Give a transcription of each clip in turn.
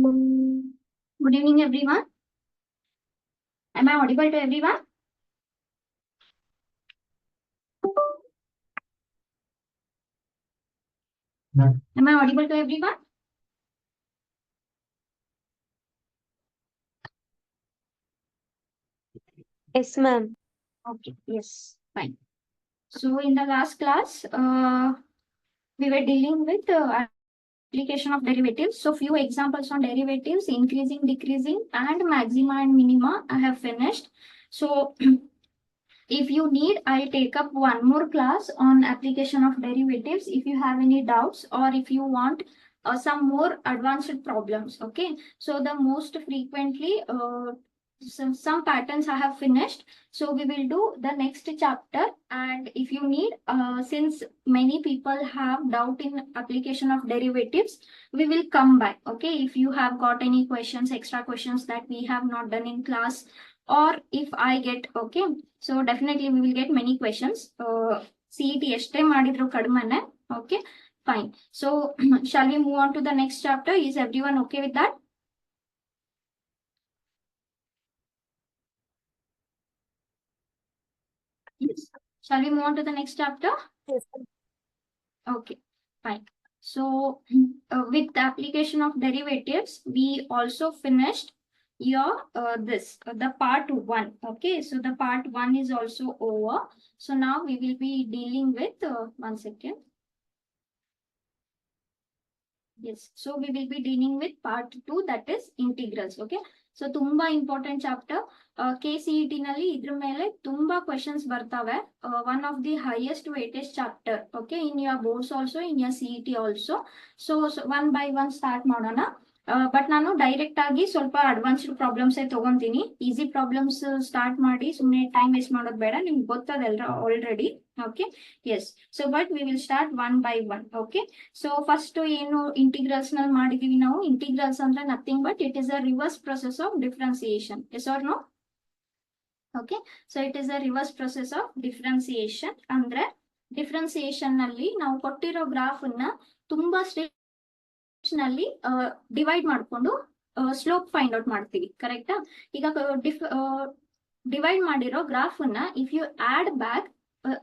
Good evening, everyone. Am I audible to everyone? Am I audible to everyone? Yes, ma'am. Okay, yes, fine. So in the last class, we were dealing with application of derivatives. So few examples on derivatives, increasing, decreasing, and maxima and minima I have finished. So if you need, I'll take up one more class on application of derivatives if you have any doubts or if you want some more advanced problems. Okay, so the most frequently some patterns I have finished. So we will do the next chapter, and if you need, since many people have doubt in application of derivatives, we will come back. Okay, if you have got any questions, extra questions that we have not done in class, or if I get, okay, so definitely we will get many questions. CET ಎಷ್ಟೇ ಮಾಡಿದ್ರು ಕಡಿಮೆನೆ. Okay, fine. So shall we move on to the next chapter? Is everyone okay with that? Yes. Shall we move on to the next chapter? Yes. Okay, fine. So with the application of derivatives, we also finished your the part one. Okay, so the part one is also over. So now we will be dealing with one second. Yes, so we will be dealing with part two, that is integrals. Okay, so ತುಂಬಾ important chapter. KCET ನಲ್ಲಿ ಇದ್ರ ಮೇಲೆ ತುಂಬಾ questions ಬರ್ತವೆ. One of the highest weightage chapter. Okay, in your boards also, in your CET also. So one by one start ಮಾಡೋಣ. But ನಾನು direct ಆಗಿ ಸ್ವಲ್ಪ ಅಡ್ವಾನ್ಸ್ಡ್ ಪ್ರಾಬ್ಲಮ್ಸ್ ತಗೊಂತೀನಿ. ಈಸಿ ಪ್ರಾಬ್ಲಮ್ಸ್ ಸ್ಟಾರ್ಟ್ ಮಾಡಿ ಸುಮ್ಮನೆ ಟೈಮ್ ವೇಸ್ಟ್ ಮಾಡೋದು ಬೇಡ, ನಿಮ್ಗೆ ಗೊತ್ತದಲ್ರ already. Okay, yes. So but we will start one by one. Okay, so first ಏನು ಇಂಟಿಗ್ರಲ್ಸ್ ನಲ್ಲಿ ಮಾಡಿದೀವಿ ನಾವು. ಇಂಟಿಗ್ರಲ್ಸ್ ಅಂದ್ರೆ nothing but it is a reverse process of differentiation. Yes or no? Okay, so it is a reverse process of differentiation. ಅಂದ್ರೆ differentiation ನಲ್ಲಿ ನಾವು ಕೊಟ್ಟಿರೋ graph ಅನ್ನ ತುಂಬಾ ನಲ್ಲಿ ಡಿವೈಡ್ ಮಾಡ್ಕೊಂಡು ಸ್ಲೋಪ್ ಫೈಂಡ್ ಔಟ್ ಮಾಡ್ತೀವಿ. ಕರೆಕ್ಟಾ? ಈಗ ಡಿವೈಡ್ ಮಾಡಿರೋ ಗ್ರಾಫ್ ಅನ್ನ if you add back,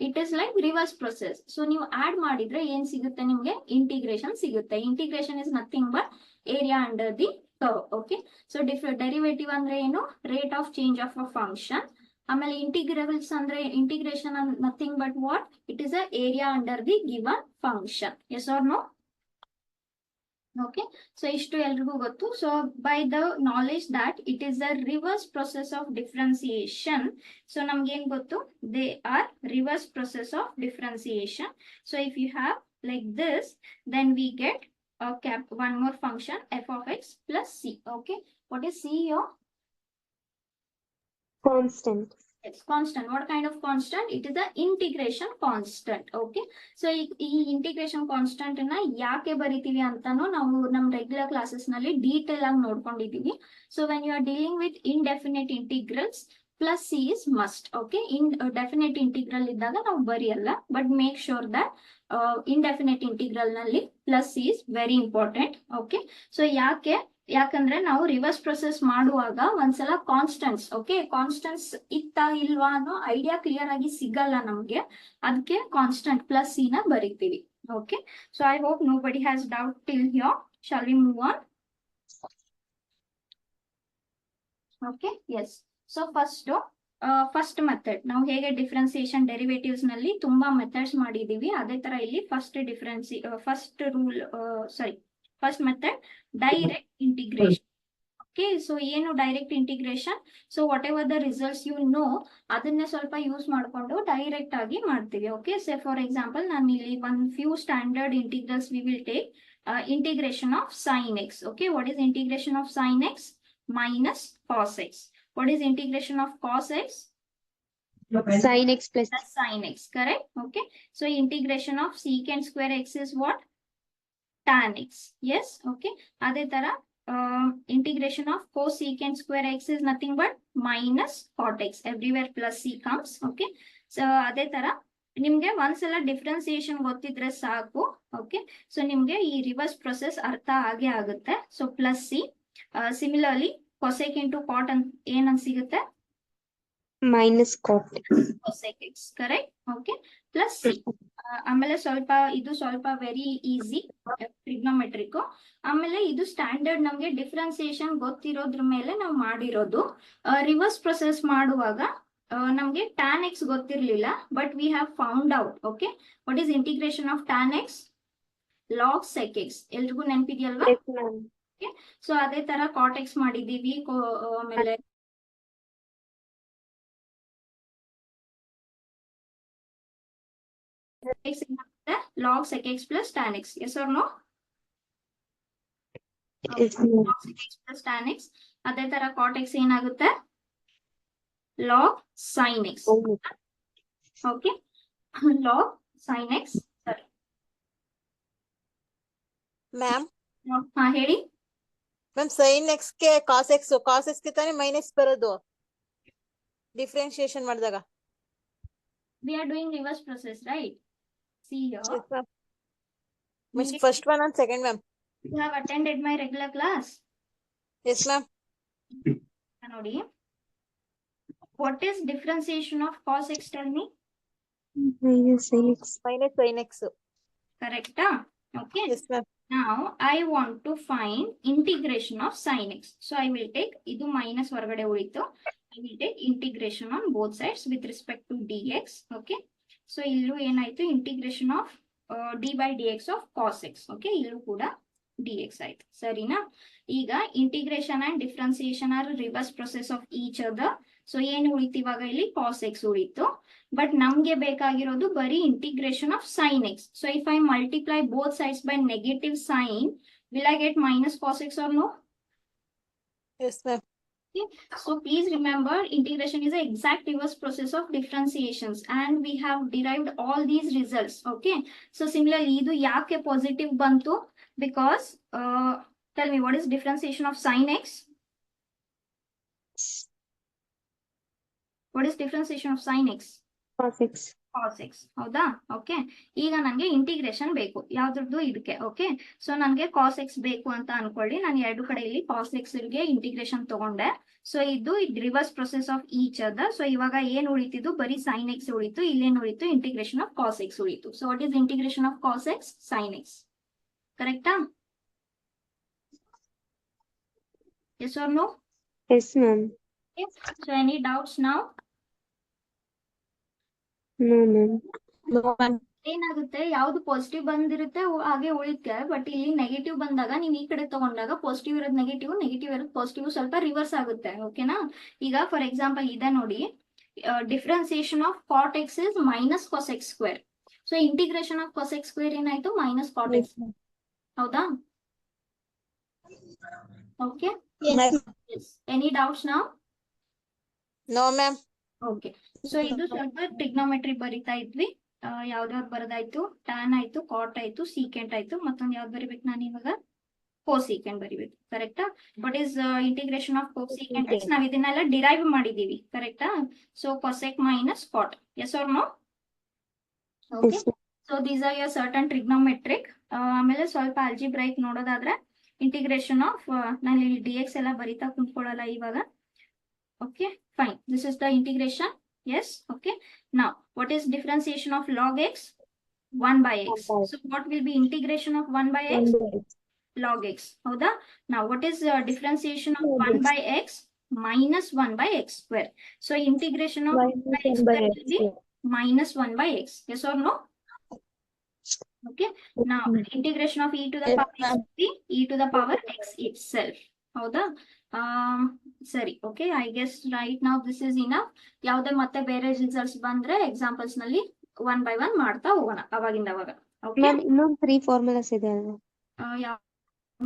it is like reverse process. So ನೀವು ಆಡ್ ಮಾಡಿದ್ರೆ ಏನ್ ಸಿಗುತ್ತೆ ನಿಮ್ಗೆ? ಇಂಟಿಗ್ರೇಷನ್ ಸಿಗುತ್ತೆ. Integration is nothing but area under the curve. Okay, so derivative ಅಂದ್ರೆ ಏನು? Rate of change of a function. ಆಮೇಲೆ ಇಂಟಿಗ್ರಲ್ಸ್ ಅಂದ್ರೆ integration nothing but what? It is a area under the given function. Yes or no? Okay, so ಇಷ್ಟು ಎಲ್ರಿಗೂ ಗೊತ್ತು. So by the knowledge that it is a reverse process of differentiation. So ನಮ್ಗೆ ಏನ್ ಗೊತ್ತು? They are reverse process of differentiation. So if you have like this, then we get one more function f of x plus c. Okay, what is c here? Constant. It's constant. What kind of constant? It is the integration constant. Okay, so ಈ integration constant ನ ಯಾಕೆ ಬರಿತೀವಿ ಅಂತಾನು ನಾವು ನಮ್ regular classes ನಲ್ಲಿ detail ಆಗಿ ನೋಡ್ಕೊಂಡಿದೀವಿ. So when you are dealing with indefinite integrals, plus C is must. Okay, definite integral ಇದ್ದಾಗ ನಾವು ಬರೆಯಲ್ಲ, but make sure that indefinite integral ನಲ್ಲಿ plus C is very important. Okay, so ಯಾಕಂದ್ರೆ ನಾವು reverse process ಮಾಡುವಾಗ ಒಂದ್ಸಲ ಕಾನ್ಸ್ಟೆಂಟ್ಸ್, ಓಕೆ, ಕಾನ್ಸ್ಟೆಂಟ್ಸ್ ಇತ್ತಾ ಇಲ್ವಾ ಅನ್ನೋ ಐಡಿಯಾ ಕ್ಲಿಯರ್ ಆಗಿ ಸಿಗಲ್ಲ ನಮ್ಗೆ. ಅದಕ್ಕೆ ಕಾನ್ಸ್ಟೆಂಟ್ ಪ್ಲಸ್ ಸಿ ನ ಬರಿತೀವಿ. Okay, so I hope nobody has doubt till here. Shall we move on? Okay, yes. So first method ನಾವು ಹೇಗೆ ಡಿಫ್ರೆನ್ಸಿಯೇಷನ್ ಡೆರಿವೇಟಿವ್ಸ್ ನಲ್ಲಿ ತುಂಬಾ ಮೆಥಡ್ಸ್ ಮಾಡಿದೀವಿ, ಅದೇ ತರ ಇಲ್ಲಿ first method direct integration. Okay, so ಏನು direct integration? So whatever the results you know, ಅದನ್ನೇ ಸ್ವಲ್ಪ ಯೂಸ್ ಮಾಡ್ಕೊಂಡು ಡೈರೆಕ್ಟ್ ಆಗಿ ಮಾಡ್ತೀವಿ. ಓಕೆ, ಸೊ ಫಾರ್ ಎಕ್ಸಾಂಪಲ್ ನಾನು ಇಲ್ಲಿ ಒಂದು few standard integrals we will take. Integration of sine x. Okay, what is integration of sine x? Minus cos x. What is integration of cos x? Sin x plus sin x. Correct. Okay, so integration of secant square x is what? Tan x. Yes. Okay, adhe tara integration of cosecant square x is nothing but minus cot x. Everywhere plus c comes. Okay, so adhe tara ನಿಮ್ಗೆ ಒಂದ್ಸಲ differentiation ಗೊತ್ತಿದ್ರೆ ಸಾಕು. Okay, so ನಿಮ್ಗೆ ಈ reverse process ಅರ್ಥ ಆಗೇ ಆಗುತ್ತೆ. So plus C similarly cosec into cot ಅಂತ ಏನಂತ ಸಿಗುತ್ತೆ, minus cot. Cosec x, correct. Okay, plus C. ಆಮೇಲೆ ಇದು ಸ್ವಲ್ಪ ವೆರಿ ಈಸಿ ಟ್ರಿಗ್ನೋಮೆಟ್ರಿಕ್. ಆಮೇಲೆ ಇದು ಸ್ಟ್ಯಾಂಡರ್ಡ್ ನಮ್ಗೆ ಡಿಫ್ರೆನ್ಸಿಯೇಷನ್ ಗೊತ್ತಿರೋದ್ರ ಮೇಲೆ ನಾವು ಮಾಡಿರೋದು. ರಿವರ್ಸ್ ಪ್ರೊಸೆಸ್ ಮಾಡುವಾಗ ನಮ್ಗೆ tan x ಗೊತ್ತಿರ್ಲಿಲ್ಲ, but we have found out. Okay, what is integration of tan x? log sec x. ಎಲ್ರಿಗೂ ನೆನಪಿದೆಯಲ್ವಾ? Yes, ma'am. ಸೊ ಅದೇ ತರ cot x ಮಾಡಿದೀವಿ. ಆಮೇಲೆ x ಏನಾಗುತ್ತೆ? log sec x plus tan x. Yes or no? Yes, ma'am. log sec x plus tan x. ಅದೇ ತರ cot x ಏನಾಗುತ್ತೆ? log sin x. Oh, okay, log sin x. ಸರಿ ma'am ಹಾ ಹೇಳಿ. Ma'am sine x ಗೆ cos x ಗೆ ತಾನೇ minus ಬರೋದು ಡಿಫ್ರೆನ್ಶಿಯೇಷನ್ ಮಾಡಿದಾಗ. We are doing reverse process, right? See here. First one and second ma'am. You have attended my regular class. Yes ma'am. ನೋಡಿ, what is differentiation of cos x? Tell me. minus sin x. Minus sine x. Correct? Okay. Yes ma'am. Now I want to find integration of sin x. So I will take idu minus ಹೊರಗಡೆ ಉಳಿತು. I will take integration on both sides with respect to dx. Okay. So illu ಏನಾಯ್ತು? integration of d by dx of cos x. Okay. illu ಕೂಡ dx ಆಯ್ತು. ಸರಿನಾ? ಈಗ integration and differentiation are reverse process of each other. So ಏನು ಉಳಿತು ಇವಾಗ? ಇಲ್ಲಿ cos x ಉಳಿತು. ಬಟ್ ನಮ್ಗೆ ಬೇಕಾಗಿರೋದು ಬರೀ integration of sin x. So if I multiply both sides by negative sign, will I get minus cos x or no? Yes ma'am. So please remember, integration is an exact reverse process of differentiations, and we have derived all these results. Okay. So similarly, idu yake positive bantu? Because tell me, what is differentiation of sin x? What is differentiation of sin x? Cos x. cos x. ಹೌದಾ? Okay, ಈಗ ನನಗೆ integration ಬೇಕು. ಯಾವ್ದ್ರದ್ದು? ಇದಕ್ಕೆ. Okay, so ನನಗೆ cos x ಬೇಕು ಅಂತ ಅನ್ಕೊಳ್ಳಿ. ನಾನು ಎರಡು ಕಡೆ ಇಲ್ಲಿ cos x ಗೆ ಇಂಟಿಗ್ರೇಷನ್ ತಗೊಂಡೆ. ಸೊ ಇದು reverse process of each other. So ಇವಾಗ ಏನ್ ಉಳಿತಿದ್ದು? ಬರೀ sin x ಉಳಿತು. ಇಲ್ಲೇನ್ ಉಳಿತು? ಇಂಟಿಗ್ರೇಷನ್ ಆಫ್ cos x ಉಳಿತು. So what is integration of cos x? sin x. ಕರೆಕ್ಟಾ? Yes or no? Yes, ma'am. Okay. So any doubts now? No, ma'am. No ma'am. ಏನಾಗುತ್ತೆ? ಯಾವ್ದು ಪಾಸಿಟಿವ್ ಬಂದಿರುತ್ತೆ ಹಾಗೆ ಉಳಿತೆ, ಬಟ್ ಇಲ್ಲಿ ನೆಗೆಟಿವ್ ಬಂದಾಗ ನೀವು ಈ ಕಡೆ ತಗೊಂಡಾಗ ಪಾಸಿಟಿವ್ ಇರೋದು ನೆಗೆಟಿವ್, ನೆಗೆಟಿವ್ ಇರೋದು ಪಾಸಿಟಿವ್ ಸ್ವಲ್ಪ ರಿವರ್ಸ್ ಆಗುತ್ತೆ. ಓಕೆನಾ? ಈಗ ಫಾರ್ ಎಕ್ಸಾಂಪಲ್ ಇದೆ ನೋಡಿ, differentiation of cot x is minus cos x square. So integration of cos x square ಏನಾಯ್ತು? Minus cot x. ಹೌದಾ? ಓಕೆ, ಎನಿ ಡೌಟ್ಸ್ ನಾವು? No ma'am. ಓಕೆ, ಸೊ ಇದು ಸ್ವಲ್ಪ ಟ್ರಿಗ್ನೋಮೆಟ್ರಿ ಬರಿತಾ ಇದ್ವಿ. ಯಾವ್ದಾವ್ದು ಬರೋದಾಯ್ತು? ಟ್ಯಾನ್ ಆಯ್ತು, ಕಾಟ್ ಆಯ್ತು, ಸೀಕೆಂಟ್ ಆಯ್ತು. ಮತ್ತೊಂದು ಯಾವ್ದು ಬರಿಬೇಕು ನಾನು ಇವಾಗ? ಕೋಸೀಕೆಂಟ್ ಬರಿಬೇಕು. ಕರೆಕ್ಟಾ? What is integration of cosecant x? ನಾವ್ ಇದನ್ನೆಲ್ಲ ಡಿರೈವ್ ಮಾಡಿದೀವಿ. ಕರೆಕ್ಟಾ? So cosec minus cot. Yes or no? Okay, so these are your certain trigonometric. ಆಮೇಲೆ ಸ್ವಲ್ಪ ಅಲ್ಜಿಬ್ರೈಕ್ ನೋಡೋದಾದ್ರೆ ಇಂಟಿಗ್ರೇಷನ್ ಆಫ್, ನಾನು ಇಲ್ಲಿ ಡಿ ಎಕ್ಸ್ ಎಲ್ಲ ಬರಿತಾ ಕುಂತ್ಕೊಳ್ಳಲ್ಲ ಇವಾಗ. Okay, fine. This is the integration. Yes. Okay. Now, what is differentiation of log x? 1 by x. 1 by. So, what will be integration of 1 by x? 1 by x. Log x. Howda? Now, what is differentiation of Log 1 x. by x? Minus 1 by x square. So, integration of 1 by x 1 by square x will be square. minus 1 by x. Yes or no? Okay. Now, integration of e to the Yes, power x ma'am. will be e to the power x itself. ಹೌದಾ? ಸರಿ. Okay, I guess right ನಾವ್ this is enough. ಯಾವ್ದೇ ಮತ್ತೆ ಬೇರೆ results ಬಂದ್ರೆ examples ನಲ್ಲಿ one by one ಮಾಡ್ತಾ ಹೋಗೋಣ ಅವಾಗಿಂದ ಅವಾಗ. ಓಕೆ, Ma'am, ಇನ್ನೊಂದು 3 ಫಾರ್ಮುಲಾಸ್ ಇದೆ ಅಲ್ವಾ? ಯಾವ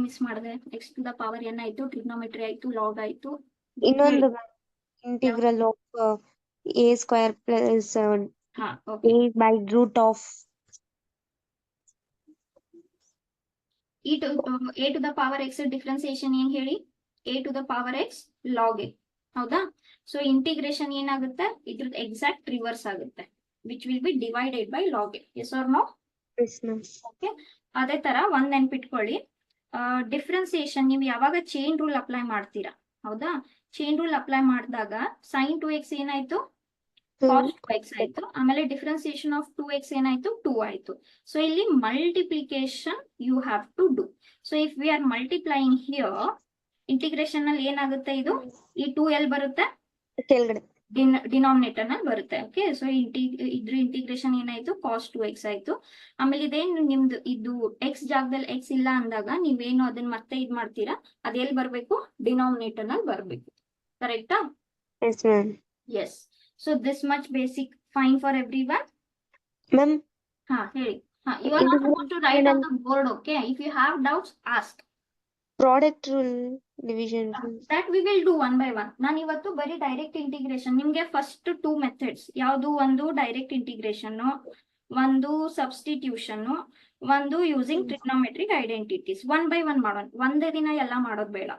ಮಿಸ್ ಮಾಡಿದೆ? X to the power n ಆಯ್ತು, ಟ್ರಿಗ್ನೋಮೆಟ್ರಿ ಆಯ್ತು, ಲಾಗ್ ಆಯ್ತು. ಇನ್ನೊಂದು integral of a square plus ಹಾ, okay. a by root of a to the power x differentiation ಏನ್ ಹೇಳಿ? A to the power x log a. ಹೌದಾ? So integration ಏನಾಗುತ್ತೆ? ಇದ್ರದ್ದು ಎಕ್ಸಾಕ್ಟ್ ರಿವರ್ಸ್ ಆಗುತ್ತೆ, which will be divided by log a. Yes or no? Yes, ma'am. Okay, ಅದೇ ತರ ಒಂದ್ ನೆನ್ಪಿಟ್ಕೊಳ್ಳಿ, ಡಿಫ್ರೆನ್ಸಿಯೇಷನ್ ನೀವು ಯಾವಾಗ ಚೈನ್ ರೂಲ್ ಅಪ್ಲೈ ಮಾಡ್ತೀರಾ, ಹೌದಾ? ಚೈನ್ ರೂಲ್ ಅಪ್ಲೈ ಮಾಡಿದಾಗ sin 2x ಏನಾಯ್ತು, cos 2x ಆಯ್ತು. ಆಮೇಲೆ ಡಿಫ್ರೆನ್ಸಿಯೇಷನ್ ಆಫ್ 2x ಏನಾಯ್ತು, 2 ಆಯ್ತು. ಸೊ ಇಲ್ಲಿ multiplication you have to do. So if we are multiplying here, integration ಅಲ್ಲಿ ಏನಾಗುತ್ತೆ, ಇದು ಈ 2 ಎಲ್ಲಿ ಬರುತ್ತೆ, ಕೆಳಗಡೆ. ಡಿನಾಮಿನೇಟರ್ ನಲ್ಲಿ ಬರುತ್ತೆ. ಓಕೆ, ಸೊ ಇದ್ರ ಇಂಟಿಗ್ರೇಷನ್ ಏನಾಯ್ತು, cos 2x ಆಯ್ತು. ಆಮೇಲೆ ಇದೇನು ನಿಮ್ದು ಇದು x ಜಾಗದಲ್ಲಿ x ಇಲ್ಲ ಅಂದಾಗ ನೀವೇನು ಅದನ್ನ ಮತ್ತೆ ಇದ್ ಮಾಡ್ತೀರಾ, ಅದೆಲ್ಲಿ ಬರ್ಬೇಕು, ಡಿನಾಮಿನೇಟರ್ ನಲ್ಲಿ ಬರ್ಬೇಕು. ಕರೆಕ್ಟಾ? Yes, ma'am. Yes. So this much basic fine for every one. Ma'am, ಹಾ ಹೇಳಿ. You are not suppose to write on the board. Okay, if you have doubts ask. product rule, division rule. That we will do one by one. ನಾನು ಇವತ್ತು ಬರೀ direct integration ನಿಮ್ಗೆ first 2 methods ಯಾವುದು, ಒಂದು direct integration, ಒಂದು substitution, ಒಂದು using trigonometric identities. One by one ಮಾಡೋಣ, ಒಂದೇ ದಿನ ಎಲ್ಲ ಮಾಡೋದು ಬೇಡ.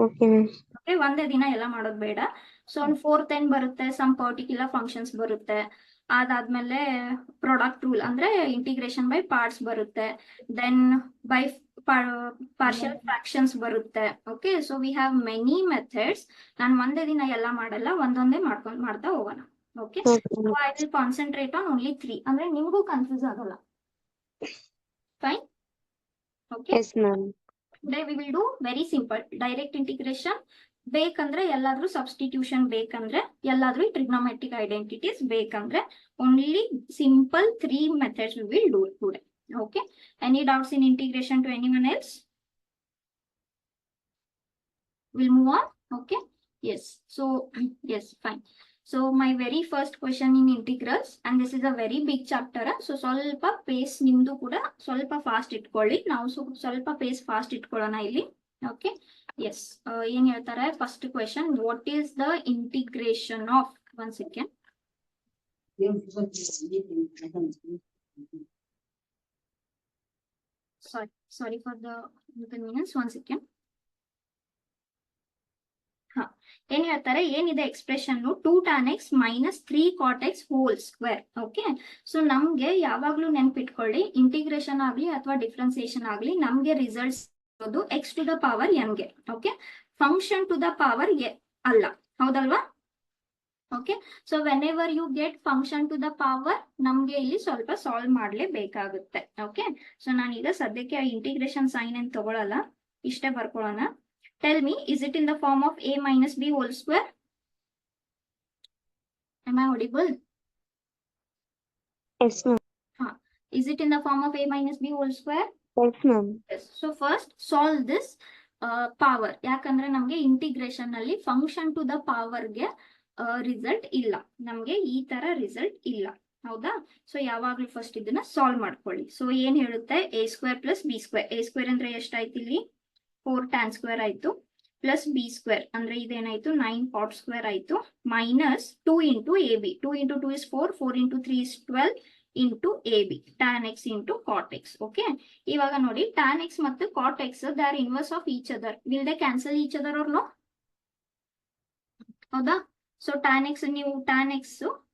Okay, ma'am. ಓಕೆ, ಒಂದೇ ದಿನ ಎಲ್ಲ ಮಾಡೋದು ಬೇಡ. ಸೊ ಒಂದು 4th end ಬರುತ್ತೆ, ಸಮ್ ಪರ್ಟಿಕ್ಯುಲರ್ ಫಂಕ್ಷನ್ಸ್ ಬರುತ್ತೆ. ಅದಾದ್ಮೇಲೆ ಪ್ರಾಡಕ್ಟ್ ರೂಲ್ ಅಂದ್ರೆ ಇಂಟಿಗ್ರೇಷನ್ ಬೈ ಪಾರ್ಟ್ಸ್ ಬರುತ್ತೆ. ದೆನ್ ಬೈ ಪಾರ್ಷಿಯಲ್ ಫ್ರಾಕ್ಷನ್ಸ್ ಬರುತ್ತೆ. Okay, so we have many methods. ನಾನು ಒಂದೇ ದಿನ ಎಲ್ಲ ಮಾಡಲ್ಲ, ಒಂದೊಂದೇ ಮಾಡ್ತಾ ಹೋಗೋಣ. Okay, Okay, ma'am. I will concentrate on only 3, ಅಂದ್ರೆ ನಿಮಗೂ ಕನ್ಫ್ಯೂಸ್ ಆಗಲ್ಲ. Fine. Okay, Yes, ma'am. Today we will do very simple direct integration. ಬೇಕಂದ್ರೆ ಎಲ್ಲಾದ್ರೂ ಸಬ್ಸ್ಟಿಟ್ಯೂಷನ್, ಬೇಕಂದ್ರೆ ಎಲ್ಲಾದ್ರೂ ಟ್ರಿಗ್ನೋಮೆಟ್ರಿಕ್ ಐಡೆಂಟಿಟೀಸ್, ಬೇಕಂದ್ರೆ only simple 3 methods V will do today. Okay, any doubts in integration to anyone else? We'll move on. Okay, yes. So yes, fine. So my very first question in integrals, and this is a very big chapter. So ಸ್ವಲ್ಪ pace ನಿಮ್ದು ಕೂಡ ಸ್ವಲ್ಪ fast ಇಟ್ಕೊಳ್ಳಿ. ನಾವು ಸ್ವಲ್ಪ pace fast ಇಟ್ಕೊಳ್ಳೋಣ ಇಲ್ಲಿ. Okay, yes. ಏನ್ ಹೇಳ್ತಾರೆ first question, what is the integration of, one second. Sorry for the inconvenience, one second. ಏನ್ ಹೇಳ್ತಾರೆ, ಏನಿದೆ expression 2 tan x minus 3 cot x whole square. Okay, so ನಮ್ಗೆ ಯಾವಾಗ್ಲೂ ನೆನ್ಪಿಟ್ಕೊಳ್ಳಿ, ಇಂಟಿಗ್ರೇಷನ್ ಆಗ್ಲಿ ಅಥವಾ ಡಿಫ್ರೆನ್ಸಿಯೇಷನ್ ಆಗ್ಲಿ, ನಮ್ಗೆ results x to the power n ಗೆ. Okay, function to the power ಅಲ್ಲ, ಹೌದಲ್ವಾ? Okay, so whenever you get function to the power, ನಮ್ಗೆ ಇಲ್ಲಿ ಸ್ವಲ್ಪ ಸಾಲ್ವ್ ಮಾಡ್ಲೇಬೇಕಾಗುತ್ತೆ. ಓಕೆ, ಸೊ ನಾನೀಗ ಸದ್ಯಕ್ಕೆ ಇಂಟಿಗ್ರೇಷನ್ ಸೈನ್ ಏನ್ ತಗೊಳಲ್ಲ, ಇಷ್ಟೇ ಬರ್ಕೊಳ್ಳೋಣ. Tell me, is it in the form of a minus b whole square? Am I audible? Yes, ma'am. Is it in the form of a minus b whole square? Yes, ma'am. Yes. So first solve this power. ಯಾಕಂದ್ರೆ ನಮ್ಗೆ integration ನಲ್ಲಿ function to the power ಗೆ result ಇಲ್ಲ, ನಮ್ಗೆ ಈ ತರ result ಇಲ್ಲ, ಹೌದಾ? ಸೊ ಯಾವಾಗ್ಲೂ ಫಸ್ಟ್ ಇದನ್ನ ಸಾಲ್ವ್ ಮಾಡ್ಕೊಳ್ಳಿ. ಸೊ ಏನ್ ಹೇಳುತ್ತೆ, a square plus b square. a square ಅಂದ್ರೆ ಎಷ್ಟಾಯ್ತು ಇಲ್ಲಿ, 4 tan square ಆಯ್ತು, ಪ್ಲಸ್ ಬಿ ಸ್ಕ್ವೇರ್ ಅಂದ್ರೆ ಇದೇನಾಯ್ತು 9 cot square ಆಯ್ತು, minus 2 into ab. 2 into 2 is 4, 4 into 3 is 12 into ab, tan x into cot x. Okay, ಇವಾಗ ನೋಡಿ tan x ಮತ್ತು cot x they are inverse of each other. Will they cancel each other or no? ಹೌದಾ? So tan x, ನೀವು tan x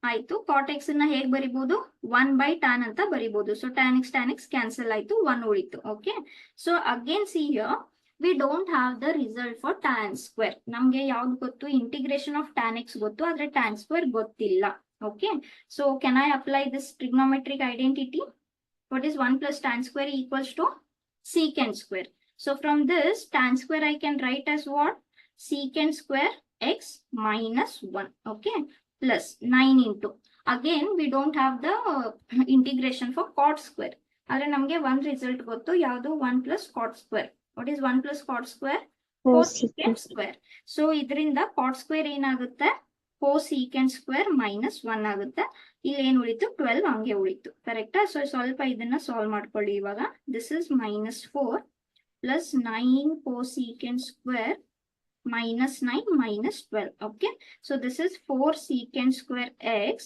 ಆಯ್ತು, cot x ನ ಹೇಗ್ ಬರಿಬಹುದು, 1 by tan ಅಂತ ಬರಿಬಹುದು. So tan x cancel ಆಯ್ತು, 1 ಉಳಿತು. Okay, so again see here we don't have the result for tan square. ನಮ್ಗೆ ಯಾವ್ದು ಗೊತ್ತು, ಇಂಟಿಗ್ರೇಷನ್ ಆಫ್ tan x ಗೊತ್ತು, ಆದ್ರೆ tan square ಗೊತ್ತಿಲ್ಲ. Okay, so can I apply this trigonometric identity? What is 1 plus tan square equals to secant square. So from this tan square I can write as what, secant square x minus 1. Okay, plus 9 into, again we don't have the integration for cot square, ಆದ್ರೆ ನಮ್ಗೆ one result ಗೊತ್ತು, ಯಾವುದು 1 plus cot square. What is 1 plus cot square? Cosecant square. So ಇದರಿಂದ cot square ಏನಾಗುತ್ತೆ, cosecant square minus 1 ಆಗುತ್ತೆ. ಇಲ್ಲಿ ಏನ್ ಉಳಿತು, 12 ಹಂಗೆ ಉಳಿತು. ಕರೆಕ್ಟಾ? ಸೊ ಸ್ವಲ್ಪ ಇದನ್ನ ಸಾಲ್ವ್ ಮಾಡ್ಕೊಳ್ಳಿ ಇವಾಗ. This is minus 4 plus 9 cosecant square minus 9 minus 12. Okay, so this is 4 secant square x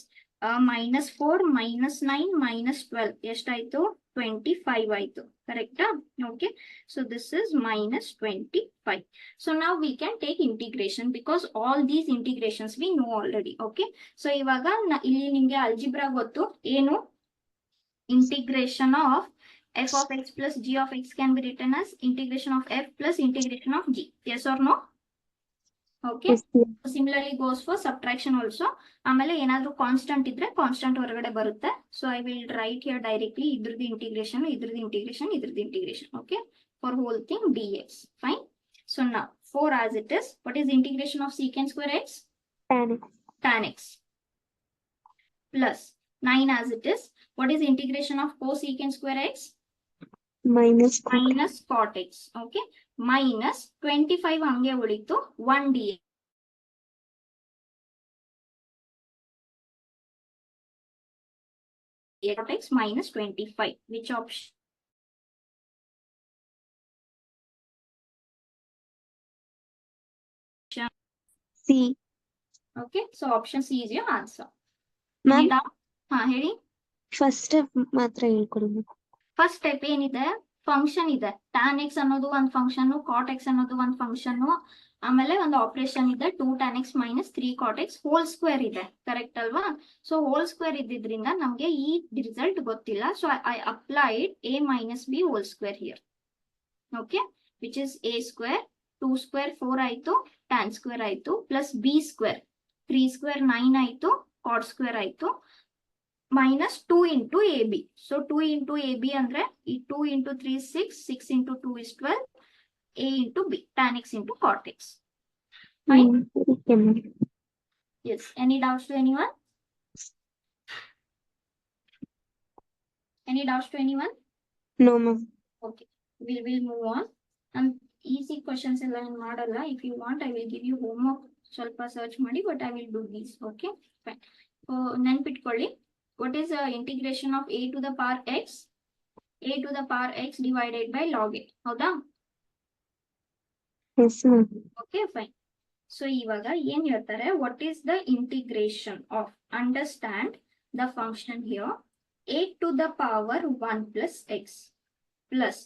minus 4 minus 9 minus 12 ಎಷ್ಟಾಯ್ತು, 25 ಆಯ್ತು. ಕರೆಕ್ಟಾ? Okay, so this is minus 25. So ನಾವು we can take integration because all these integrations we know already. Okay, so ಇವಾಗ ಇಲ್ಲಿ ನಿಮ್ಗೆ algebra ಗೊತ್ತು, ಏನು, integration of f of x plus g of x can be written as integration of f plus integration of g. Yes or no? Okay. Yes, ma'am. Similarly goes for subtraction also. ಆಮೇಲೆ ಏನಾದ್ರೂ constant ಇದ್ರೆ constant ಹೊರಗಡೆ ಬರುತ್ತೆ. So I will write here directly ಇದ್ರದ್ದು integration, ಇದ್ರದ್ದು integration, ಇದ್ರದ್ದು integration. Okay, for whole thing dx. Fine. So now 4 as it is. What is the integration of secant square x? Tan x. Tan x. Plus 9 as it is. What is the integration of cosecant square x? Minus cot. Minus cot x. Okay. Minus 25 ಹಂಗೆ ಉಳಿತು 1 dx. Cot x minus 25. Which option? C. Okay. So option C is your answer. Ma'am, Any doubt? ಹಾ ಹೇಳಿ. First step ಮಾತ್ರ ಹೇಳ್ಕೊಡಿ ma'am. First step ಏನಿದೆ, function ಇದೆ. tan x ಅನ್ನೋದು ಒಂದು ಫಂಕ್ಷನ್, cot x ಅನ್ನೋದು ಒಂದು ಫಂಕ್ಷನ್, ಆಮೇಲೆ ಒಂದು ಆಪರೇಷನ್ ಇದೆ 2 tan x minus 3 cot x whole square ಇದೆ. ಕರೆಕ್ಟ್ ಅಲ್ವಾ? ಸೊ ಹೋಲ್ ಸ್ಕ್ವೇರ್ ಇದ್ದಿದ್ರಿಂದ ನಮ್ಗೆ ಈ ರಿಸಲ್ಟ್ ಗೊತ್ತಿಲ್ಲ. So I applied a minus b whole square here. Okay, which is a square 2 square 4 ಆಯ್ತು, tan ಸ್ಕ್ವೇರ್ ಆಯ್ತು, ಪ್ಲಸ್ b ಸ್ಕ್ವೇರ್ 3 ಸ್ಕ್ವೇರ್ 9 ಆಯ್ತು, cot square ಆಯ್ತು, minus 2 into AB. So 2 into AB andre 2 into 3 is 6, 6 into 2 is 12, A into B, tan x into cot x. Fine? Okay, ma'am. Yes. Any doubts to anyone? Any doubts to anyone? No, ma'am. Okay. We'll move on. And easy questions ella ಏನು ಮಾಡಲ್ಲ. If you want, I will give you homework. ಸ್ವಲ್ಪ search ಮಾಡಿ, but I will do these. Okay? Fine. ನೆನ್ಪಿಟ್ಕೊಳ್ಳಿ. What is the integration of a to the power x? A to the power x divided by log a. ಹೌದಾ? Yes, ma'am. Okay, fine. So ಇವಾಗ ಏನ್ ಹೇಳ್ತಾರೆ, what is the integration of, understand the function here, a to the power 1 plus x plus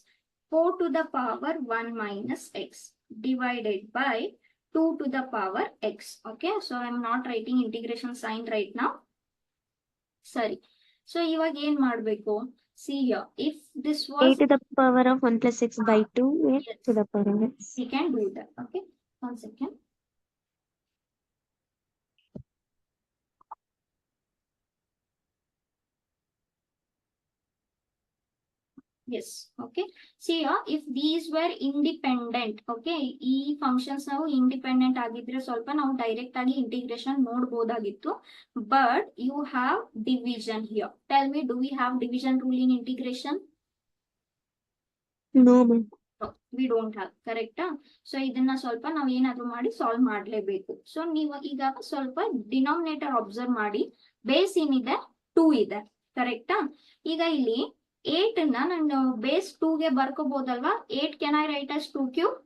4 to the power 1 minus x divided by 2 to the power x. Okay, so I'm not writing integration sign right now. ಸರಿ. So ಇವಾಗ ಏನ್ ಮಾಡ್ಬೇಕು? See here, if this A was, to the power of 1 plus x by 2, a yes, to the power of x. we can do that. Okay, 1 second. Yes, okay. See here, if these were independent, okay, ಈ functions ನಾವು independent ಆಗಿದ್ರೆ ಸ್ವಲ್ಪ ನಾವು direct ಆಗಿ integration ನೋಡಬಹುದಾಗಿತ್ತು. But you have division here. Tell me, do we have division rule in integration? No, ma'am. We don't have. ಕರೆಕ್ಟಾ? So ಇದನ್ನ ಸ್ವಲ್ಪ ನಾವು ಏನಾದ್ರು ಮಾಡಿ ಸಾಲ್ವ್ ಮಾಡ್ಲೇಬೇಕು. ಸೊ ನೀವು ಈಗ ಸ್ವಲ್ಪ ಡಿನಾಮಿನೇಟರ್ ಅಬ್ಸರ್ವ್ ಮಾಡಿ. ಬೇಸ್ ಏನಿದೆ 2 ಇದೆ. ಕರೆಕ್ಟಾ? ಈಗ ಇಲ್ಲಿ 8 ನ ನಾನು ಬೇಸ್ 2 ಗೆ ಬರ್ಕೋಬಹುದಲ್ವಾ? 8 can I right as 2 cube?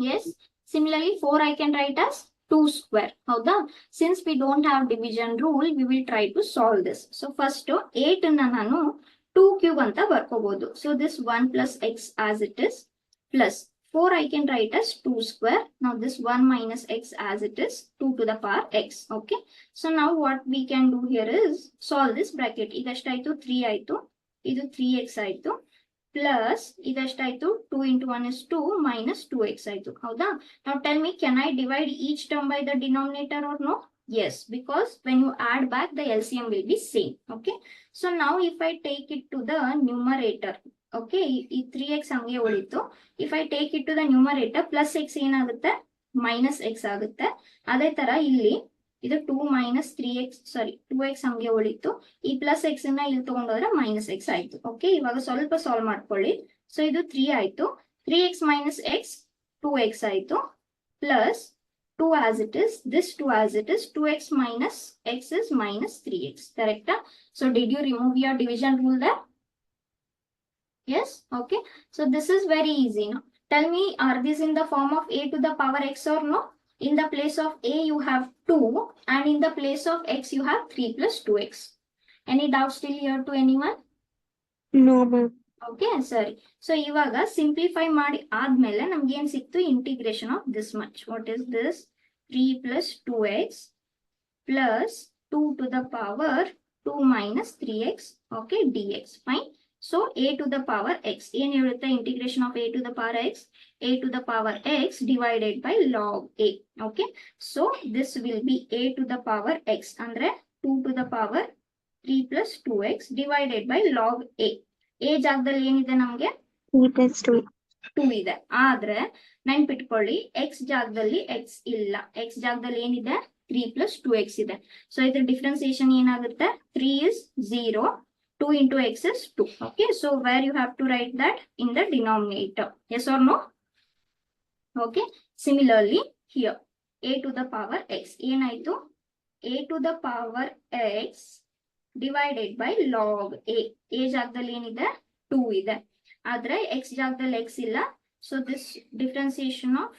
Yes. Similarly 4 I can write as 2 square. ಹೌದಾ? Since we don't have division rule, we will try to solve this. So first 8 ನ ನಾನು 2 cube ಅಂತ ಬರ್ಕೋಬಹುದು. So this 1 plus x as it is plus 4 I can write as 2 square. Now this 1 minus x as it is 2 to the power x. Okay. So now what we can do here is solve this bracket. ಇದಷ್ಟಾಯ್ತು 3 ಆಯ್ತು, ಇದು 3x ಆಯ್ತು, plus ಇದಷ್ಟಾಯ್ತು 2 into 1 is 2 minus 2x ಆಯ್ತು. ಹೌದಾ? Now tell me, can I divide each term by the denominator or no? Yes, because when you add back, the LCM will be same. Okay. So now if I take it to the numerator, okay, ಈ 3x ಹಂಗೆ ಉಳಿತು. If I take it to the numerator, plus x ಏನಾಗುತ್ತೆ? Minus x ಆಗುತ್ತೆ. ಅದೇ ತರ ಇಲ್ಲಿ ಇದು 2 minus 3x, ಸಾರಿ 2x ಹಂಗೆ ಉಳಿತು. ಈ ಪ್ಲಸ್ ಎಕ್ಸ್ ನ ಇಲ್ಲಿ ತಗೊಂಡೋದ್ರೆ ಮೈನಸ್ ಎಕ್ಸ್ ಆಯ್ತು. ಓಕೆ, ಇವಾಗ ಸ್ವಲ್ಪ ಸಾಲ್ವ್ ಮಾಡ್ಕೊಳ್ಳಿ. ಸೊ ಇದು 3 ಆಯ್ತು, 3x minus x 2x ಆಯ್ತು, plus 2 as it is, this 2 as it is, 2x minus x is minus 3x. Correct? So did you remove your division rule there? Yes. Okay. So this is very easy now. Tell me, are these in the form of a to the power x or no? In the place of a you have 2 and in the place of x you have 3 plus 2x. Any doubts still here to anyone? No, ma'am. Okay, sorry. So ಇವಾಗ simplify ಮಾಡಿ ಆದ್ಮೇಲೆ ನಮ್ಗೆ ಏನ್ ಸಿಕ್ತು? Integration of this much. What is this? 3 plus 2x plus 2 to the power 2 minus 3x. Okay, dx. Fine. So a to the power x ಏನ್ ಹೇಳುತ್ತೆ integration of a to the power x, a to the power x divided by log a. Okay, so this will be a to the power x ಅಂದ್ರೆ 2 to the power 3 plus 2x divided by log a. a ಜಾಗದಲ್ಲಿ ಏನಿದೆ ನಮ್ಗೆ 3 plus 2. 2 ಇದೆ. ಆದ್ರೆ ನೆನ್ಪಿಟ್ಕೊಳ್ಳಿ x ಜಾಗದಲ್ಲಿ x ಇಲ್ಲ, x ಜಾಗದಲ್ಲಿ ಏನಿದೆ 3 plus 2x ಇದೆ. ಸೊ ಇದ್ರ ಡಿಫ್ರೆನ್ಸಿಯೇಷನ್ ಏನಾಗುತ್ತೆ 3 is 0, 2 into x is 2. Okay, so where you have to write that in the denominator, yes or no? Okay, similarly here a to the power x ಏನಾಯ್ತು a to the power x divided by log a. a ಜಾಗದಲ್ಲಿ ಏನಿದೆ 2 ಇದೆ, ಆದ್ರೆ x ಜಾಗದಲ್ಲಿ x ಇಲ್ಲ. So this differentiation of